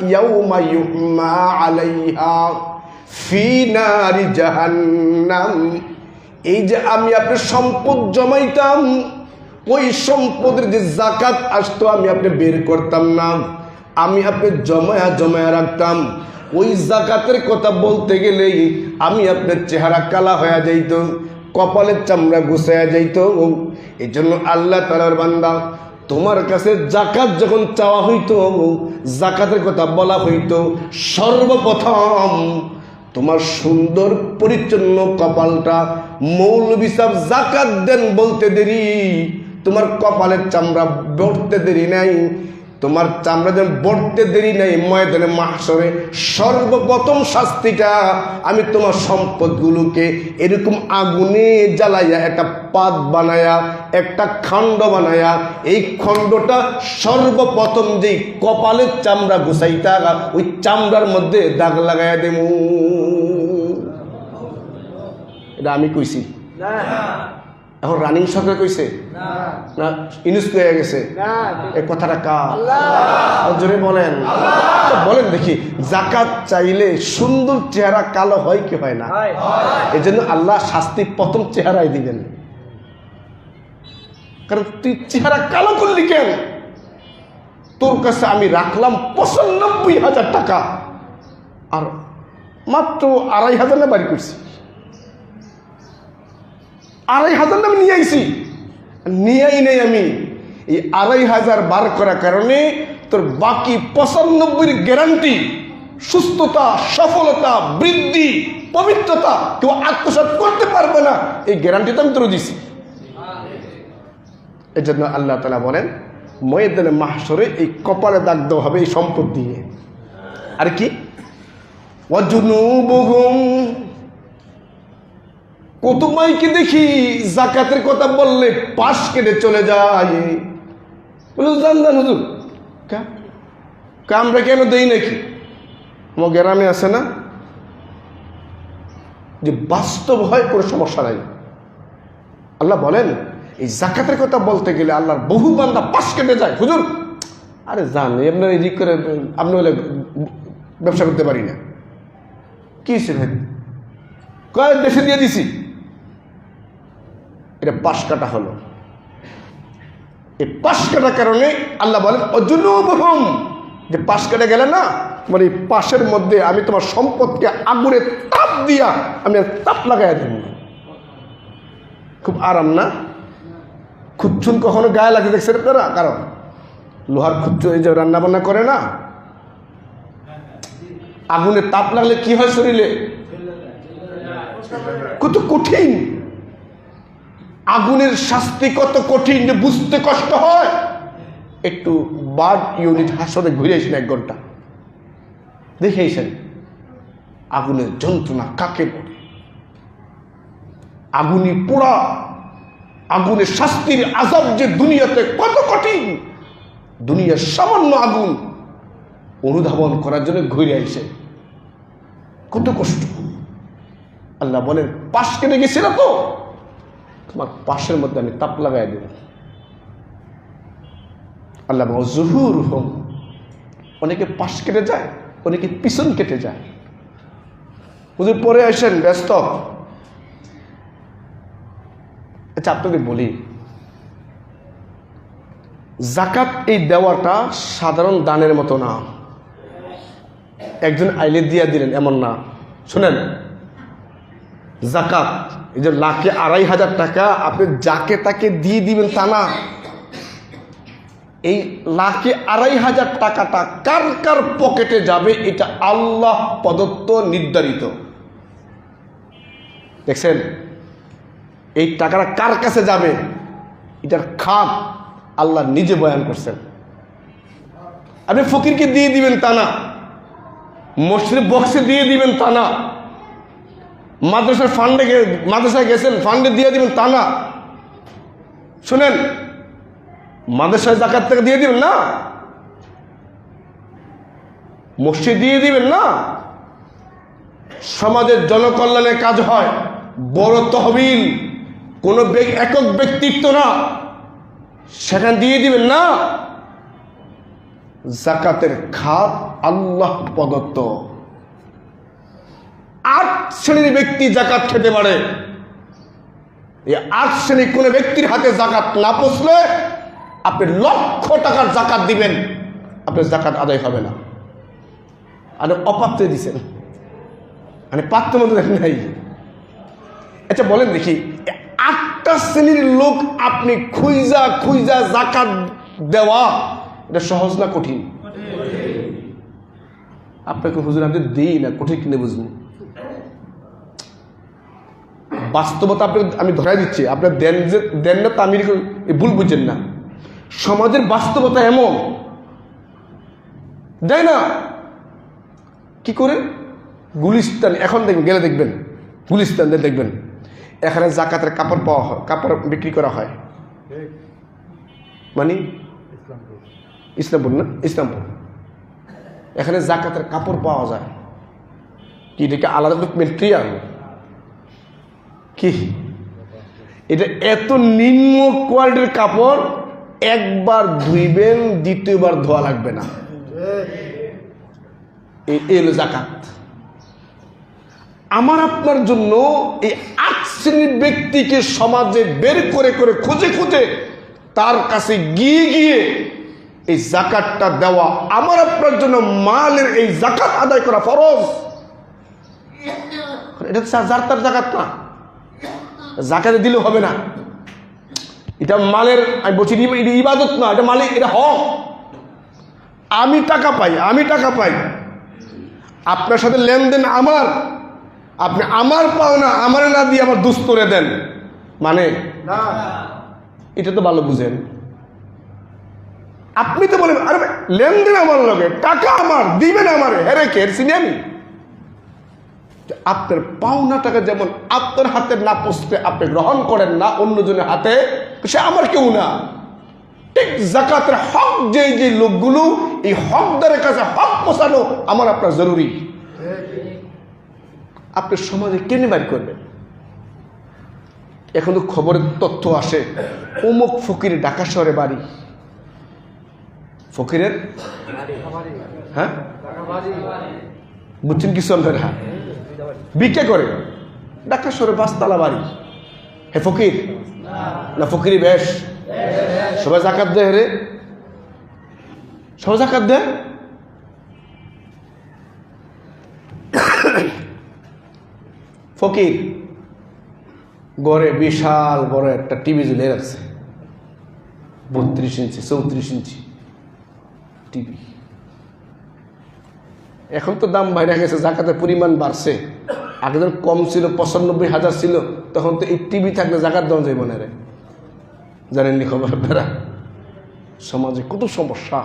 ইয়াউমা ইউহমা আলাইহা ফি নারি জাহান্নাম, এই যে আমি আপনার সম্পদ জমাইতাম, ওই সম্পদের যে যাকাত আসতো আমি আপনি বের করতাম না, আমি আপনি জমায়া জমায়া রাখতাম। ওই যাকাতের কথা বলতে গেলেই আমি আপনার চেহারা কালা হয়ে যাইত, কপালের চামড়া গুছায়া যাইত। এই জন্য আল্লাহ তাআলার বান্দা, তোমার কাছে যাকাত যখন চাওয়া হইতো, যাকাতের কথা বলা হইতো, সর্বপ্রথম তোমার সুন্দর পরিচ্ছন্ন কপালটা মৌলভী সাহেব যাকাত দেন বলতে দেরি, তোমার কপালের চামড়া বড়তে দেরি নাই, তোমার চামড়া যেন বড়তে দেরি নাই, ময়দানে মাহশরে সর্বপ্রথম শাস্তিটা আমি তোমার সম্পদগুলোকে এরকম আগুনে জ্বালাইয়া একটা পাত বানায়া, একটা খণ্ড বানায়া, এই খণ্ডটা সর্বপ্রথম যেই কপালের চামড়া গুছাইতা ওই চামড়ার মধ্যে দাগ লাগাইয়া দেব। এটা আমি কইছি? এখন রানিং সরকার কইছে না ইউনুস হয়ে গেছে? এই কথাটা কার? জোরে বলেন, বলেন দেখি। যাকাত চাইলে সুন্দর চেহারা কালো হয় কি হয় না? এই জন্য আল্লাহ শাস্তি প্রথম চেহারায় দিবেন। কারণ তুই চেহারা কালো করলি কেন? তোর কাছে আমি রাখলাম ৯৫,০০০ টাকা, আর মাত্র ২৫০০ না বাড়ি করছি, ২৫০০ আমি নিয়ে আইছি, নিয়েই নেই আমি। এই ২৫০০ বার করার কারণে তোর বাকি ৯৫ গ্যারান্টি, সুস্থতা, সফলতা, বৃদ্ধি, পবিত্রতা কেউ আত্মসাৎ করতে পারবে না, এই গ্যারান্টি তো আমি তোর দিছি। এই জন্য আল্লাহ তাআলা বলেন ময়দানে মাহশরে এই কপালে দাগ দেওয়া হবে এই সম্পদ দিয়ে। আর কি ওয়াজুনুবুহুম, কত মাইকে দেখি যাকাতের কথা বললে পাশ কেটে চলে যায়। জান হুজুর আমরা কেন দেই নাকি? আমার গ্রামে আছে না যে বাস্তব হয়, কোনো সমস্যা নাই। আল্লাহ বলেন এই যাকাতের কথা বলতে গেলে আল্লাহর বহু বান্দা পাশ কেটে যায়। হুজুর আরে জান এমনি রিক করে আপনি বলে ব্যবসা করতে পারি না, কি ভাই কয়েক দেশে দিয়ে দিছি, এটা পাশ কাটা হলো। এই পাশ কাটার কারণে আল্লাহ বলেন অজুনুবহুম, যে পাশ কেটে গেলে না তোমার এই পাশের মধ্যে আমি তোমার সম্পদকে আগুনে তাপ দিয়া আমি তাপ লাগাইয়া দেব। খুব আরাম না? খুচ্ছুন কখনো গায়ে লাগে দেখছেন আপনারা? কারণ লোহার খুচ্ছু এই যে রান্না বান্না করে না, আগুনে তাপ লাগলে কি হয় শরীরে? কত কঠিন আগুনের শাস্তি, কত কঠিন যে বুঝতে কষ্ট হয়। একটু বার্ড ইউনিট হাসপাতালে ঘুরে আসেন 1 ঘন্টা, দেখে আসেন আগুনের যন্ত্রণা কাকে বলে। আগুনি পোড়া, আগুনের শাস্তির আযাব যে দুনিয়াতে কত কঠিন, দুনিয়ার সামান্য আগুন অনুধাবন করার জন্য ঘুরে আসে, কত কষ্ট। আল্লাহ বলেন পাশ কেটে গেছিল তো তোমার পাশের মধ্যে আমি তাপ লাগাই দেব। আল্লাহ জুহুর হোম, অনেকে পাশ কেটে যায়, অনেকে পিছন কেটে যায়। হুজুর পরে আসেন ব্যস্ত। আচ্ছা আপনাদের বলি, যাকাত এই দেওয়াটা সাধারণ দানের মতো না। একজন আইলে দিয়া দিলেন এমন না। শুনেন, যাকাত এই যে লাখে ২৫০০ টাকা আপনি যাকে তাকে দিয়ে দিবেন তা না। এই লাখে ২৫০০ টাকাটা কার কার পকেটে যাবে এটা আল্লাহ প্রদত্ত নির্ধারিত। দেখছেন এই টাকাটা কার কাছে যাবে এটার খাত আল্লাহ নিজে বয়ান করছেন। আপনি ফকিরকে দিয়ে দিবেন তা না, মসজিদ বক্সে দিয়ে দিবেন তা না, মাদ্রাসার ফান্ডে মাদ্রাসায় গেছেন ফান্ডে দিয়ে দিবেন তা না। শুনেন, মাদ্রাসায় যাকাত থেকে দিয়ে দিবেন না, মসজিদ দিয়ে দিবেন না, সমাজের জনকল্যাণের কাজ হয়, বড় তহবিল, কোনো একক ব্যক্তিত্ব না, সেখানে দিয়ে দিবেন না। যাকাতের খাত আল্লাহ প্রদত্ত। 8 শ্রেণীর ব্যক্তি যাকাত খেতে পারে। এই 8 শ্রেণীর কোন ব্যক্তির হাতে যাকাত না পৌঁছলে আপনি লক্ষ টাকার যাকাত দিবেন, আপনার যাকাত আদায় হবে না। আর অপাত্রে দিচ্ছেন, মানে পাত্র মধ্যে নাই। আচ্ছা বলেন দেখি, 8টা শ্রেণীর লোক আপনি খুঁজা খুঁজা যাকাত দেওয়া, এটা সহজ না কঠিন? আপনাকে হুজুর আপনি দিই না, কঠিন কিনে বুঝবো। বাস্তবতা আমি ধরাই দিচ্ছি, আপনার দেন না, তা আমি ভুল বুঝছেন না। সমাজের বাস্তবতা এমন, দেয় না। কি করে? গুলিস্তান, এখন দেখবেন, গেলে দেখবেন, গুলিস্তান দেখবেন এখানে যাকাতের কাপড় পাওয়া হয়, কাপড় বিক্রি করা হয়। মানে ইসলামপুর না, ইসলামপুর, এখানে যাকাতের কাপড় পাওয়া যায়। কি এটাকে আলাদা মেটেরিয়াল? কি এটা? এত নিম্ন কোয়ালিটির কাপড়, একবার ধুইবেন, দ্বিতীয়বার ধোয়া লাগবে না। এই হলো যাকাত। আমার আপনার জন্য এই 8 শ্রেণীর ব্যক্তিকে সমাজে বের করে করে খুঁজে খুঁজে তার কাছে গিয়ে গিয়ে এই যাকাতটা দেওয়া, আমার আপনার জন্য মালের এই যাকাত আদায় করা ফরজ। এটা যার তার যাকাত না, যাকাতে দিলে হবে না। এটা মালের, আমি বলছি এটা ইবাদত না, এটা মালিক, এটা হক। আমি টাকা পাই, আপনার সাথে লেনদেন আমার, আপনি আমার পাওনা আমার না দিয়ে আমার দুস্তরে দেন, মানে না। এটা তো ভালো বুঝেন। আপনি তো বলেন আরে লেনদেন আমার লগে, টাকা আমার, দিবেন আমার, হেরে কে চিনি আমি। আপনার পাওনা টাকা যেমন আপনার হাতে না পৌঁছতে আপনি গ্রহণ করেন না, অন্যজনের হাতে, সে আমার কেউ না। ঠিক যাকাতের হক যে যে লোকগুলো, এই হকদারের কাছে হক পৌঁছানো আমার আপনার জরুরি। আপনি সমাজে কেনে বাড়ি করবেন? এখন তো খবরের তথ্য আসে, অমুক ফকির ঢাকা শহরে বাড়ি, ফকিরের, হ্যাঁ বুঝছেন কিছু আপনার, হ্যাঁ ভিক্ষা করে, ঢাকা শহরে 5 তলা বাড়ি। হে ফকির না ফকিরি বেশ? সবাই যাকাত দেয়, রে সবাই যাকাত দেয়। ফকির ঘরে বিশাল বড় একটা টিভি ঝুলিয়ে রাখছে, 32 ইঞ্চি 34 ইঞ্চি টিভি। এখন তো দাম বাইরে গেছে, যাকাতের পরিমাণ বাড়ছে। আগে যখন কম ছিল, 95,000 ছিল, তখন তো এই টিভি থাকলে যাকাত দেওয়া যাইব না রে। জানেননি খবর আপনারা? সমাজে কত সমস্যা।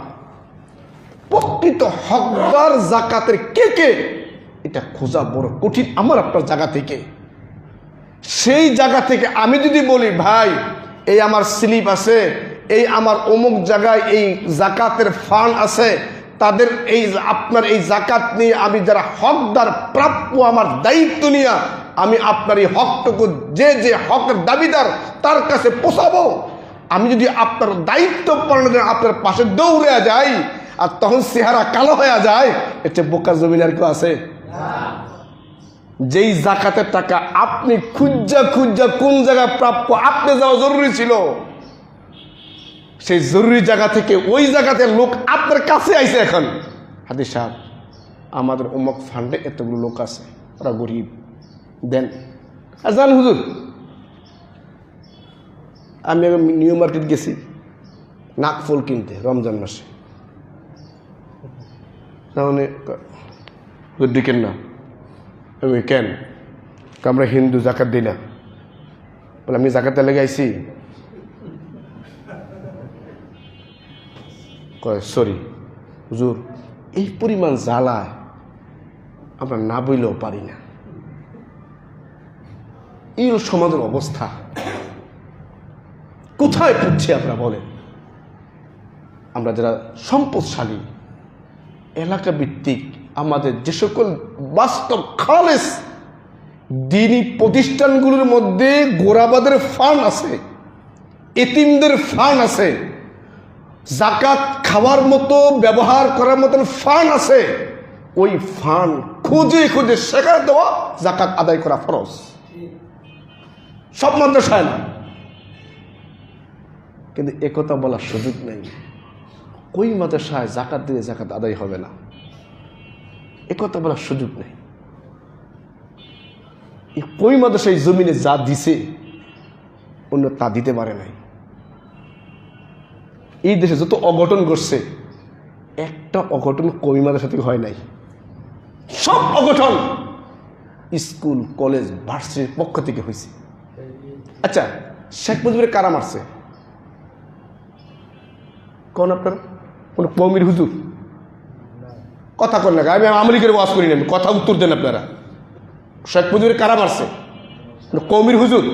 প্রকৃত হকদার যাকাতের কে কে, এটা খোঁজা বড় কঠিন আমার আপনার জায়গা থেকে। সেই জায়গা থেকে আমি যদি বলি ভাই এই আমার স্লিপ আছে, এই আমার অমুক জায়গায় এই যাকাতের ফান্ড আছে, তাদের এই আপনার এই যাকাত নিয়ে আমি যারা হকদার প্রাপ্য, আমার দায়িত্ব নিয়ে আমি আপনার এই হকটুকু যে যে হকের দাবিদার তার কাছে পৌঁছাবো। আমি যদি আপনার দায়িত্ব পালনের জন্য আপনার পাশে দৌড়ে যাই আর তখন চেহারা কালো হয়ে যায়, এটা বোকা জমিন আর কেউ আছে? যেই যাকাতের টাকা আপনি খুঁজা খুঁজা কোন জায়গায় প্রাপ্য আপনি যাওয়া জরুরি ছিল, সেই জরুরি জায়গা থেকে ওই জায়গাতে লোক আপনার কাছে আইছে। এখন হাদি সাহেব আমাদের অমুক ফান্ডে এতগুলো লোক আছে, ওরা গরিব, দেন। আর জান হুজুর, আমি নিউ মার্কেট গেছি নাকফুল কিনতে রমজান মাসে, তাহলে কেন না? আমি কেন? আমরা হিন্দু, যাকাত দিই না। বলে আমি যাকাতে লেগে আইছি। কয় সরি হুজুর, এই পরিমাণ জ্বালায় আমরা না বইলেও পারি না। এই সমাজের অবস্থা কোথায় পড়ছে আপনারা বলেন? আমরা যারা সম্পদশালী, এলাকা ভিত্তিক আমাদের যে সকল বাস্তব খালেস দিনী প্রতিষ্ঠানগুলোর মধ্যে গোরাবাদের ফান্ড আছে, এতিমদের ফান্ড আছে, জাকাত খাওয়ার মতো ব্যবহার করার মতন ফান্ড আছে, ওই ফান্ড খুঁজে খুঁজে সেখানে দেওয়া জাকাত আদায় করা ফরজ। সব মাদ্রাসায় না, কিন্তু একথা বলার সুযোগ নেই। ওই মাদ্রাসায় জাকাত দিলে জাকাত আদায় হবে না, একথা বলার সুযোগ নেই। ওই মাদ্রাসায় জমিনে যা দিছে অন্য তা দিতে পারে নাই। এই দেশে যত অঘটন ঘটছে, একটা অঘটন কমি মাদ্রাসা থেকে হয় নাই। সব অঘটন স্কুল, কলেজ, ভার্সিটির পক্ষ থেকে হয়েছে। আচ্ছা, শেখ মুজিবের কারা মারছে কোন আপনারা? কোন কমির হুজুর? কথা কর না, আমি আমলিকের ওয়াজ করি না, কথা উত্তর দেন আপনারা। শেখ মুজিবের কারা মারছে? কমির হুজুর?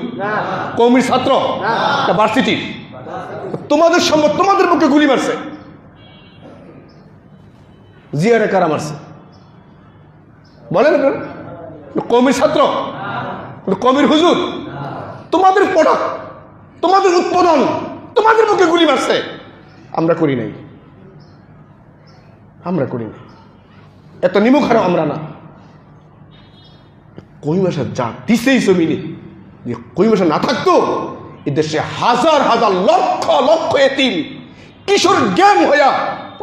কমির ছাত্র? না ভার্সিটি? তোমাদের সম্ভব তোমাদের পক্ষে গুলি মারছে। জিয়ারে কারা মারছে বলেন আপনারা? কমির ছাত্র? কমির হুজুর? তোমাদের প্রোডাক্ট, তোমাদের উৎপাদন, তোমাদের পক্ষে গুলি মারছে। আমরা করি নাই, আমরা করি নাই। এত নিমুখ হারাও আমরা না। কই মাসা যা দিছেই জমিনে, কই মাসা না থাকতো এদেশে হাজার হাজার লক্ষ লক্ষ এতিম কিশোর জ্ঞান হইয়া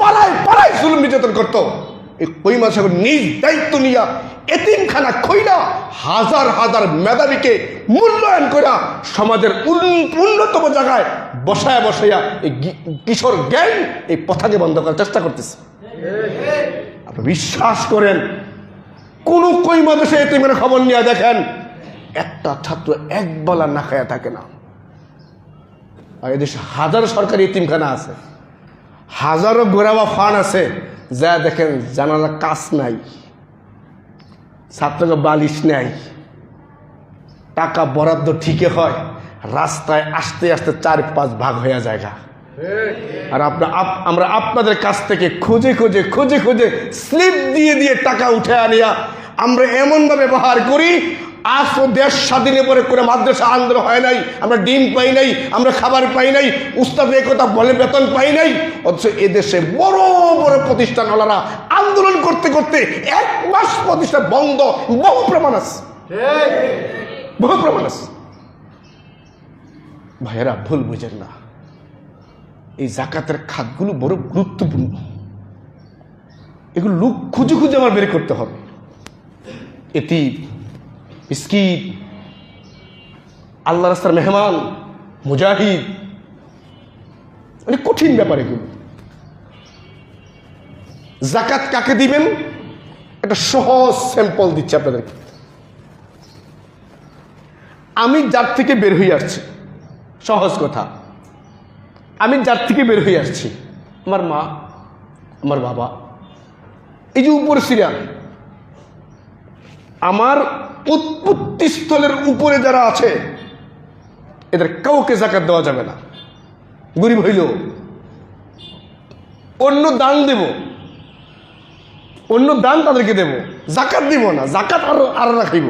পাড়ায় পাড়ায় জুলুম নির্যাতন করতো। এই কই মাসা নিজ দায়িত্ব নিয়া এতিমখানা খইলা হাজার হাজার মেধাবীকে মূল্যায়ন করা সমাজের উন্নতম জায়গায় বসায়া বসাইয়া এই কিশোর জ্ঞান এই পথাকে বন্ধ করার চেষ্টা করতেছে। আপনি বিশ্বাস করেন, কোন কই মাদ্রাসা এতিমের খবর নিয়ে দেখেন একটা ছাত্র এক বেলা না খায়া থাকে না। আর এদেশে হাজারো সরকারি এতিমখানা আছে, হাজারো গোরাবা ফান আছে, যা দেখেন জানালা কাজ নাই, ছাত্রকে বালিশ নাই, টাকা বরাদ্দ ঠিকই হয়, রাস্তায় আসতে আসতে 4-5 ভাগ হয়ে জায়গা। আর আমরা আপনাদের কাছ থেকে খুঁজে খুঁজে খুঁজে খুঁজে স্লিপ দিয়ে দিয়ে টাকা উঠে আনিয়া আমরা এমনভাবে ব্যবহার করি, আজও দেশ স্বাধীনের পরে করে মাদ্রাসা আন্দোলন হয় নাই, আমরা ডিম পাই নাই, আমরা খাবার পাই নাই, উস্তাদের কথা বলে বেতন পাই নাই। অথচ এদেশে বড় বড় প্রতিষ্ঠানওয়ালারা আন্দোলন করতে করতে 1 মাস প্রতিষ্ঠান বন্ধ। বহু প্রমাণ আছে, বহু প্রমাণ আছে। ভাইয়েরা ভুল বুঝেন না, এই জাকাতের খাতগুলো বড় গুরুত্বপূর্ণ। এগুলো লোক খুঁজে খুঁজে আমার বের করতে হবে। এতিম, মিসকিন, আল্লাহ রাস্তার মেহমান, মুজাহিদ, অনেক কঠিন ব্যাপার এগুলো। জাকাত কাকে দিবেন একটা সহজ স্যাম্পল দিচ্ছি আপনাদেরকে। আমি যার থেকে বের হয়ে আসছি, সহজ কথা, আমি যার থেকে বের হয়ে আসছি, আমার মা, আমার বাবা, এই যে উপর সিরিয়াল, আমার উৎপত্তি স্থলের উপরে যারা আছে এদের কাউকে জাকাত দেওয়া যাবে না। গরিব হইল অন্য দান দেব, অন্য দান তাদেরকে দেব, জাকাত দিব না, জাকাত আরো রাখিব।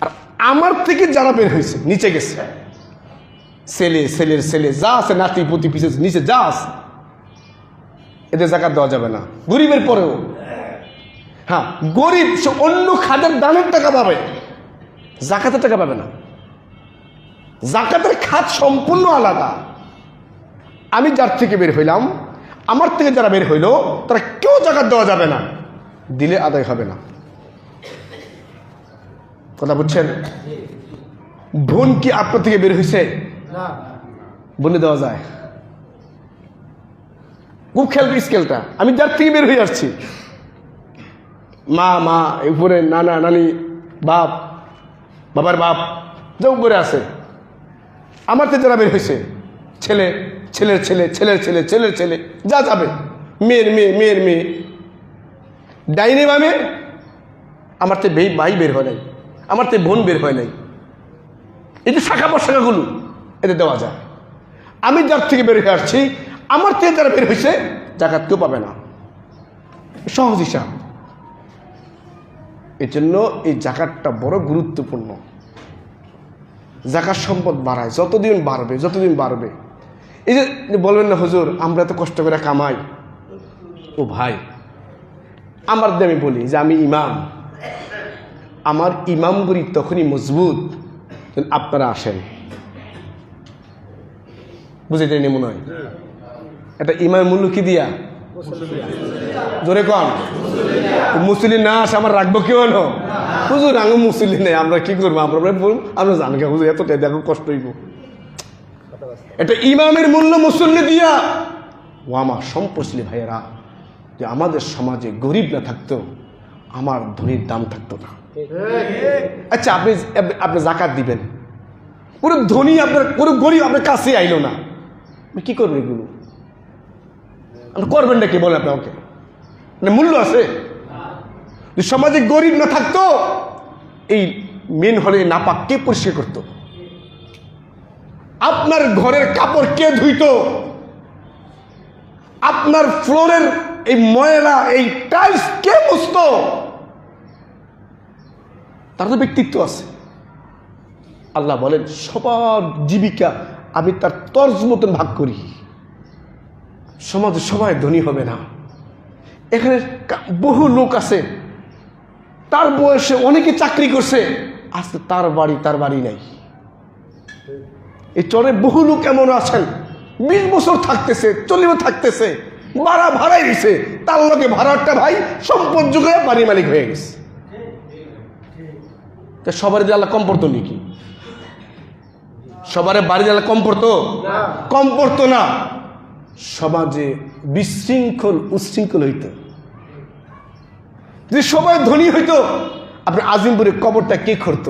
আর আমার থেকে যারা বের হয়েছে নিচে গেছে, ছেলে, ছেলের ছেলে যা আছে, নাতি পুতি পিছে নিচে যা আছে, এদের জাকাত দেওয়া যাবে না। গরিবের পরেও, হ্যাঁ গরিব সে অন্য খাদের দানের টাকা পাবে, জাকাতের টাকা পাবে না। জাকাতের খাত সম্পূর্ণ আলাদা। আমি যার থেকে বের হইলাম, আমার থেকে যারা বের হইল, তারা কেউ জাকাত দেওয়া যাবে না, দিলে আদায় হবে না। কথা বুঝছেন? বোন কি আপনার থেকে বের হয়েছে? বলে দেওয়া যায়। খুব খেলবে স্কেলটা। আমি যার থেকে বের হয়ে আসছি, মা, মা উপরে, নানা নানি, বাপ, বাবার বাপ যা উপরে আছে, আমার থেকে যারা বের হয়েছে, ছেলে, ছেলের ছেলে, ছেলের ছেলে, ছেলের ছেলে যা যাবে, মেয়ের মেয়ে, মেয়ের মেয়ে, ডাইনে বামে, আমার তো ভাই বের হয় নাই, আমার তো বোন বের হয় নাই, এই যে শাখা প্রশাখাগুলো এতে দেওয়া যায়। আমি যার থেকে বের হয়ে আসছি, আমার থেকে যারা বের হয়েছে জাকাত কেউ পাবে না। সহজ হিসাব। এই জন্য এই জাকাতটা বড় গুরুত্বপূর্ণ। জাকাত সম্পদ বাড়ায়, যতদিন বাড়বে। এই যে বলবেন না হুজুর আমরা তো কষ্ট করে কামাই। ও ভাই, আমার আমি বলি যে আমি ইমাম, আমার ইমামগুরি তখনই মজবুত আপনারা আসেন। বুঝতে নি মনে হয় এটা ইমামের মূল্য কি দিয়া? জোরে কন, মুসলিম না আসে আমার রাখবো কেউ না হুজুর, আমি মুসলিম নেই, আমরা কি করবো? আমরা জানি হুজুর এতটাই দেখো কষ্ট হইব। এটা ইমামের মূল্য মুসল্লি দিয়া। ও আমার সম্পদশালী ভাইয়েরা, যে আমাদের সমাজে গরিব না থাকতো আমার ধনীর দাম থাকতো না। আচ্ছা আপনি জাকাত দিবেন, পুরো ধনী আপনার, পুরো গরিব আপনার কাছে আইলো না, কি করবেন? এগুলো আপনি করবেন না কি বলে আপনাকে? মানে মূল্য আছে? সমাজে গরিব না থাকতো এই মেন হলে নাপাক কে পরিষ্কার করতো? আপনার ঘরের কাপড় কে ধুইতো? আপনার ফ্লোরের এই ময়লা, এই টাইলস কে মুছতো? তার তো ব্যক্তিত্ব আছে। আল্লাহ বলেন সবার জীবিকা আমি তার তর্জ মতন ভাগ করি। সমাজে সবাই ধনী হবে না। এখানে বহু লোক আছে, তার বয়সে অনেকে চাকরি করছে, আজকে তার বাড়ি নাই। এই চরে বহু লোক এমন আছেন 20 বছর থাকতেছে, 40 থাকতেছে, ভাড়াই দিছে, তার লোকে ভাড়াটা ভাই সম্পদ যুগে বাড়ি মালিক হয়ে গেছে। সবার যে আল্লাহ কম পড়তো নাকি? সবার বাড়ি আল্লাহ কম পড়তো না। সমাজে বিশৃঙ্খল উচ্ছৃঙ্খল হইত। যদি সবাই ধনী হইতো, আপনার আজিমপুরে কবরটা কে করত?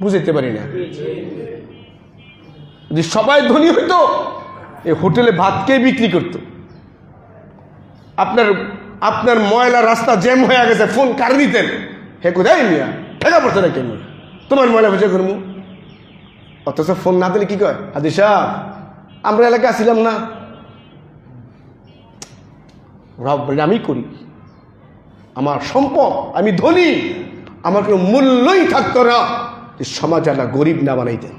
বুঝাইতে পারি না। যদি সবাই ধনী হইতো, এই হোটেলে ভাত কে বিক্রি করত? আপনার ময়লা রাস্তা জ্যাম হয়ে গেছে, ফোন কার দিতেন? হে কোথায় মিয়া, ঠেকা পড়ছে না কেন? তোমার ময়লা বুঝে করবো। অথচ ফোন না দিলে কি কয়, হাজি সাহেব আমরা এলাকায় আসছিলাম না। আমি করি, আমার সম্পদ, আমি ধনী, আমার কোনো মূল্যই থাকতো না যে সমাজ আল্লাহ গরিব না বানাইতেন।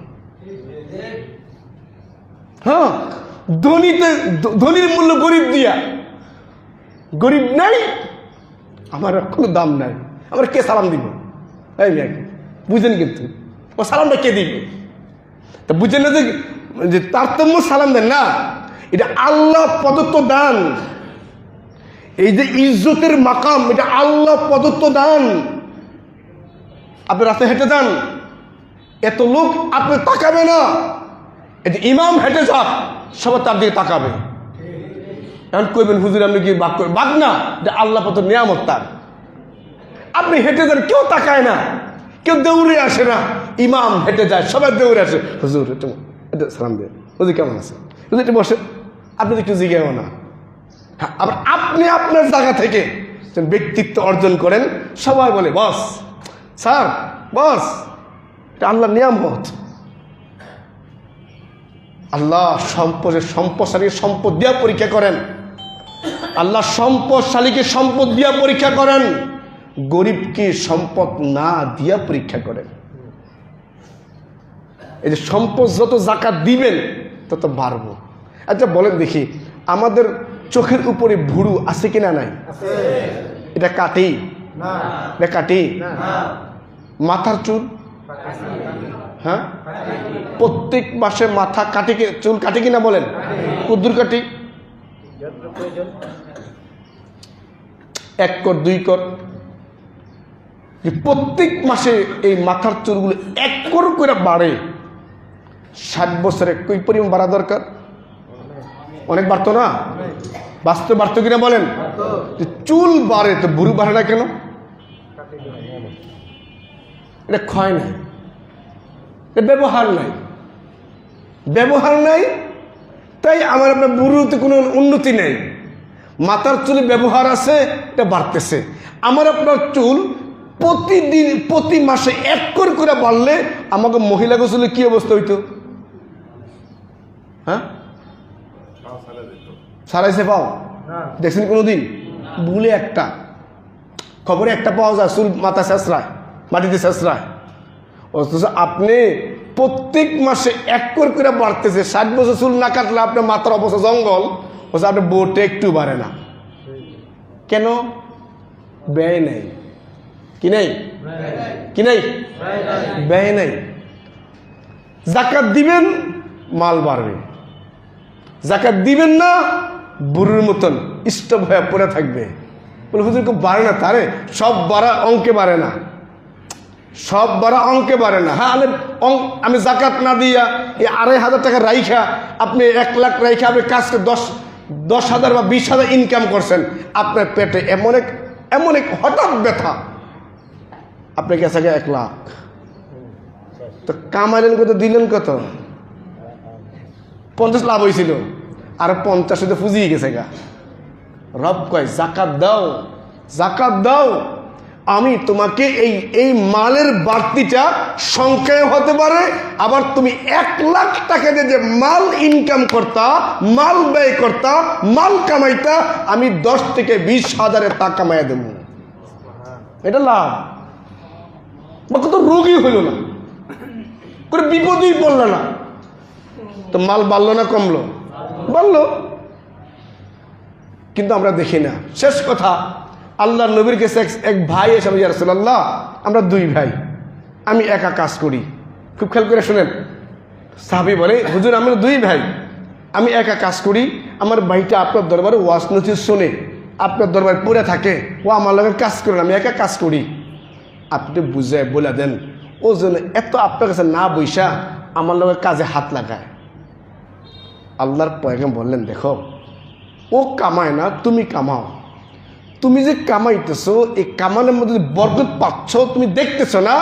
হ্যাঁ, ধনীর মূল্য গরিব দিয়া। গরিব নাই, আমার কোনো দাম নাই, আমার কে সালাম দিব? এই বুঝেন কিন্তু ও সালামটা কে দিবে? তা বুঝেন না যে তারতম্য সালাম দেন না, এটা আল্লাহ প্রদত্ত দান। এই যে ইজ্জতের মাকাম, এটা আল্লাহ প্রদত্ত দান। আপনি রাস্তায় হেঁটে যান, এত লোক আপনি তাকাবে না। এই যে ইমাম হেঁটে যাক, সবাই তার দিকে তাকাবে। এখন কইবেন হুজুর আপনি কি বাক করবেন? বাক না, এটা আল্লাহ প্রদত্ত নিয়ামত তার। আপনি হেঁটে যান, কেউ তাকায় না, কেউ দৌড়ে আসে না। ইমাম হেঁটে যায়, সবাই দৌড়ে আসে, হুজুর একটু সালাম দেন, হুজুর কেমন আছে, হুজুর একটু বসে, আপনি একটু জিজ্ঞাসা না। আবার আপনি আপনার জায়গা থেকে ব্যক্তিত্ব অর্জন করেন, সবাই বলে বস, স্যার, বস। এটা আল্লাহর নিয়ামত। আল্লাহ সম্পদশালীকে সম্পদ দিয়া পরীক্ষা করেন। আল্লাহ সম্পদশালীকে সম্পদ দিয়া পরীক্ষা করেন, গরিবকে সম্পদ না দিয়া পরীক্ষা করেন। এই যে সম্পদ যত জাকাত দিবেন তত বাড়বো। আচ্ছা বলেন দেখি, আমাদের চোখের উপরে ভুরু আছে কিনা? নাই। এটা কাটি না, এটা কাটি মাথার চুল, হ্যাঁ প্রত্যেক মাসে মাথা কাটি, চুল কাটি কিনা বলেন? কুদ্দুর কাটি, 1 কর 2 কর। প্রত্যেক মাসে এই মাথার চুলগুলো 1 কর করে বাড়ে। 60 বছরে কই পরিমাণ বাড়া দরকার? অনেক বাড়তো না? বাস্তব বাড়তো কিনা বলেন? চুল বাড়ে তো ভুরু বাড়ে না কেন? এটা ক্ষয় নাই, ব্যবহার নাই, তাই আমার আপনার ভুরুতে কোনো উন্নতি নেই। মাথার চুলে ব্যবহার আছে, এটা বাড়তেছে। আমার আপনার চুল প্রতিদিন প্রতি মাসে 1 করে বাড়লে আমাকে মহিলা গোসলে কি অবস্থা হইতো? হ্যাঁ, সারাইছে পাও দেখছেন কোনোদিন? ভুলে একটা খবরে একটা পাওয়া যায়, চুল মাথা শেষরায়, মাটিতে শেষরায়। অথচ আপনি প্রত্যেক মাসে 1 করে বাড়তেছে। 60 বছর চুল না কাটলে আপনার মাথার অবস্থা জঙ্গল, অথচ আপনার বোটে একটু বাড়ে না। কেন? ব্যয় নেই। কি নেই? কি নেই? ব্যয় নেই। জাকাত দিবেন, মাল বাড়বে। জাকাত দিবেন না, বুড়ির মতন স্টপ হয়ে পড়ে থাকবে। বলে হুজুর খুব বাড়ে না, তারে সব বাড়া অঙ্কে বাড়ে না, সব বাড়া অঙ্কে বাড়ে না। হ্যাঁ, আমি জাকাত না দিয়া এই 2,500 টাকা রাইখা, আপনি 1 লাখ রাইখা আপনি কাজ 10,000 বা 20,000 ইনকাম করছেন, আপনার পেটে এমন এক হঠাৎ ব্যথা, আপনি গেছে 1 লাখ। তো কামাইলেন কত, দিলেন কত? 50 লাভ হয়েছিল, আর 50 শুধু ফুজিয়ে গেছে গা। রব কয় জাকাত দাও, জাকাত দাও, আমি তোমাকে এই মালের বাড়তিটা সংখ্যায় হতে পারে, আবার তুমি 1 লাখ টাকা দিয়ে যে মাল ইনকাম করতা, মাল ব্যয় করতা, মাল কামাইতা, আমি 10 থেকে 20,000 টাকা কামাইয়া দেব। এটা লাভ। বা কত রোগী হইল না, করে বিপদেই পড়ল না, তো মাল বাড়লো না কমলো? বাড়লো। কিন্তু আমরা দেখি না। শেষ কথা, আল্লাহ নবীর কাছে এক ভাই এসে, ইয়া রাসূলুল্লাহ, আমরা 2 ভাই, আমি একা কাজ করি। খুব খেয়াল করে শুনেন, সাহাবী বলে, হুজুর আমরা 2 ভাই, আমি একা কাজ করি, আমার ভাইটা আপনার দরবারে ওয়াজ নসিহত শুনে, আপনার দরবারে পড়ে থাকে, ও আমার লগে কাজ করেন, আমি একা কাজ করি। আপনি বুঝে বলে দেন, ও যেন এত আপনার কাছে না বইসা আমার লগে কাজে হাত লাগায়। আল্লাহর পয়গম্বর বললেন, দেখো, ও কামায় না, তুমি কামাও। তুমি যে কামাইতেছো, এই কামানোর মধ্যে যে বরকত পাচ্ছ, তুমি দেখতেছো না,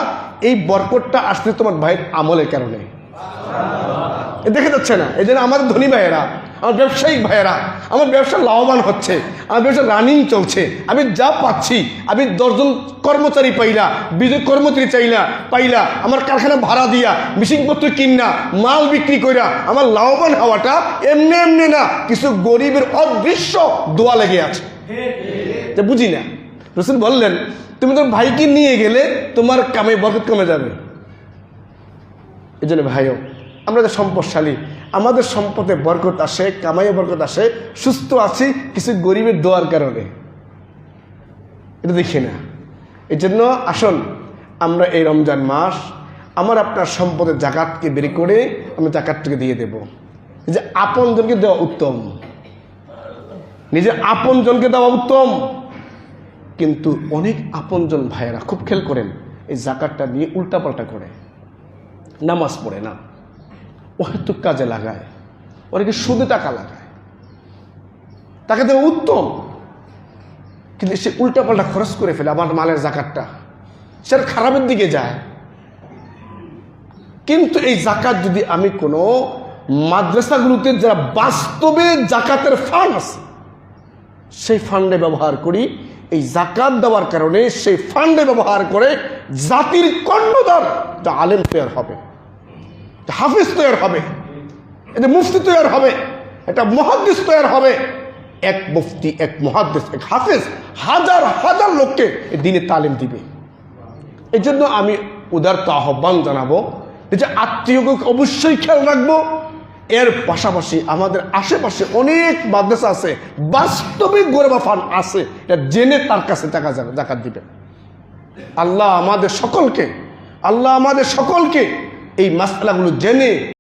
এই বরকতটা আসছে তোমার ভাইয়ের আমলের কারণে। দেখে যাচ্ছে না? এই জন্য আমাদের ধনী ভাইয়েরা, আমার ব্যবসায়িক ভাইয়েরা, আমার ব্যবসা লাভবান হচ্ছে, আমার ব্যবসা রানিং চলছে, আমি যা পাচ্ছি, আমি 10 জন কর্মচারী পাইলা, 20 জন কর্মচারী পাইলা, আমার কারখানা ভাড়া দিয়া, মেশিনপত্র কিনা, মাল বিক্রি কইরা আমার লাভবান হওয়াটা এমনি এমনি না, কিছু গরিবের অদৃশ্য দোয়া লেগে আছে। বুঝি না। রাসূল বললেন, তুমি তোর ভাইকে নিয়ে গেলে তোমার কামে বরকত কমে যাবে। এই জন্য ভাইও, আমরা যে সম্পদশালী, আমাদের সম্পদে বরকত আসে, কামাইয়ে বরকত আসে, সুস্থ আছি কিছু গরিবের দোয়ার কারণে। এটা দেখি না। এই জন্য আসুন, আমরা এই রমজান মাস আমার আপনার সম্পদের জাকাতকে বের করে আমি জাকাতটাকে দিয়ে দেব। যে আপনজনকে দেওয়া উত্তম, নিজের আপনজনকে দেওয়া উত্তম, কিন্তু অনেক আপনজন ভাইয়েরা খুব খেয়াল করেন, এই জাকাতটা নিয়ে উল্টাপাল্টা করে, নামাজ পড়ে না, অহেতুক কাজে লাগায়, অনেকে সুদে টাকা লাগায়, তাকে দেওয়া উত্তম, কিন্তু সে উল্টাপাল্টা খরচ করে ফেলে আমার মালের জাকাতটা, সে খারাপের দিকে যায়। কিন্তু এই জাকাত যদি আমি কোনো মাদ্রাসাগুলোতে যারা বাস্তবে জাকাতের ফান্ড আছে, সেই ফান্ডে ব্যবহার করি, এই জাকাত দেওয়ার কারণে সেই ফান্ডে ব্যবহার করে জাতির কর্ণধার যা আলেম তৈরি হবে, হাফিজ তৈরি হবে, এটা মুফতি তৈরি হবে, এটা মুহাদ্দিস তৈরি হবে। এক মুফতি, এক মুহাদ্দিস, এক হাফিজ হাজার হাজার লোককে এই দ্বীনের তালিম দিবে। এই জন্য আমি উদারত আহ্বান জানাবো যে আত্মীয়কে অবশ্যই খেয়াল রাখবো। এর পাশাপাশি আমাদের আশেপাশে অনেক মাদ্রাসা আছে, বাস্তবিক গরিবা ফান্ড আছে, এটা জেনে তার কাছে টাকা জাকাত দিবেন। আল্লাহ আমাদের সকলকে এই মাসআলাগুলো জেনে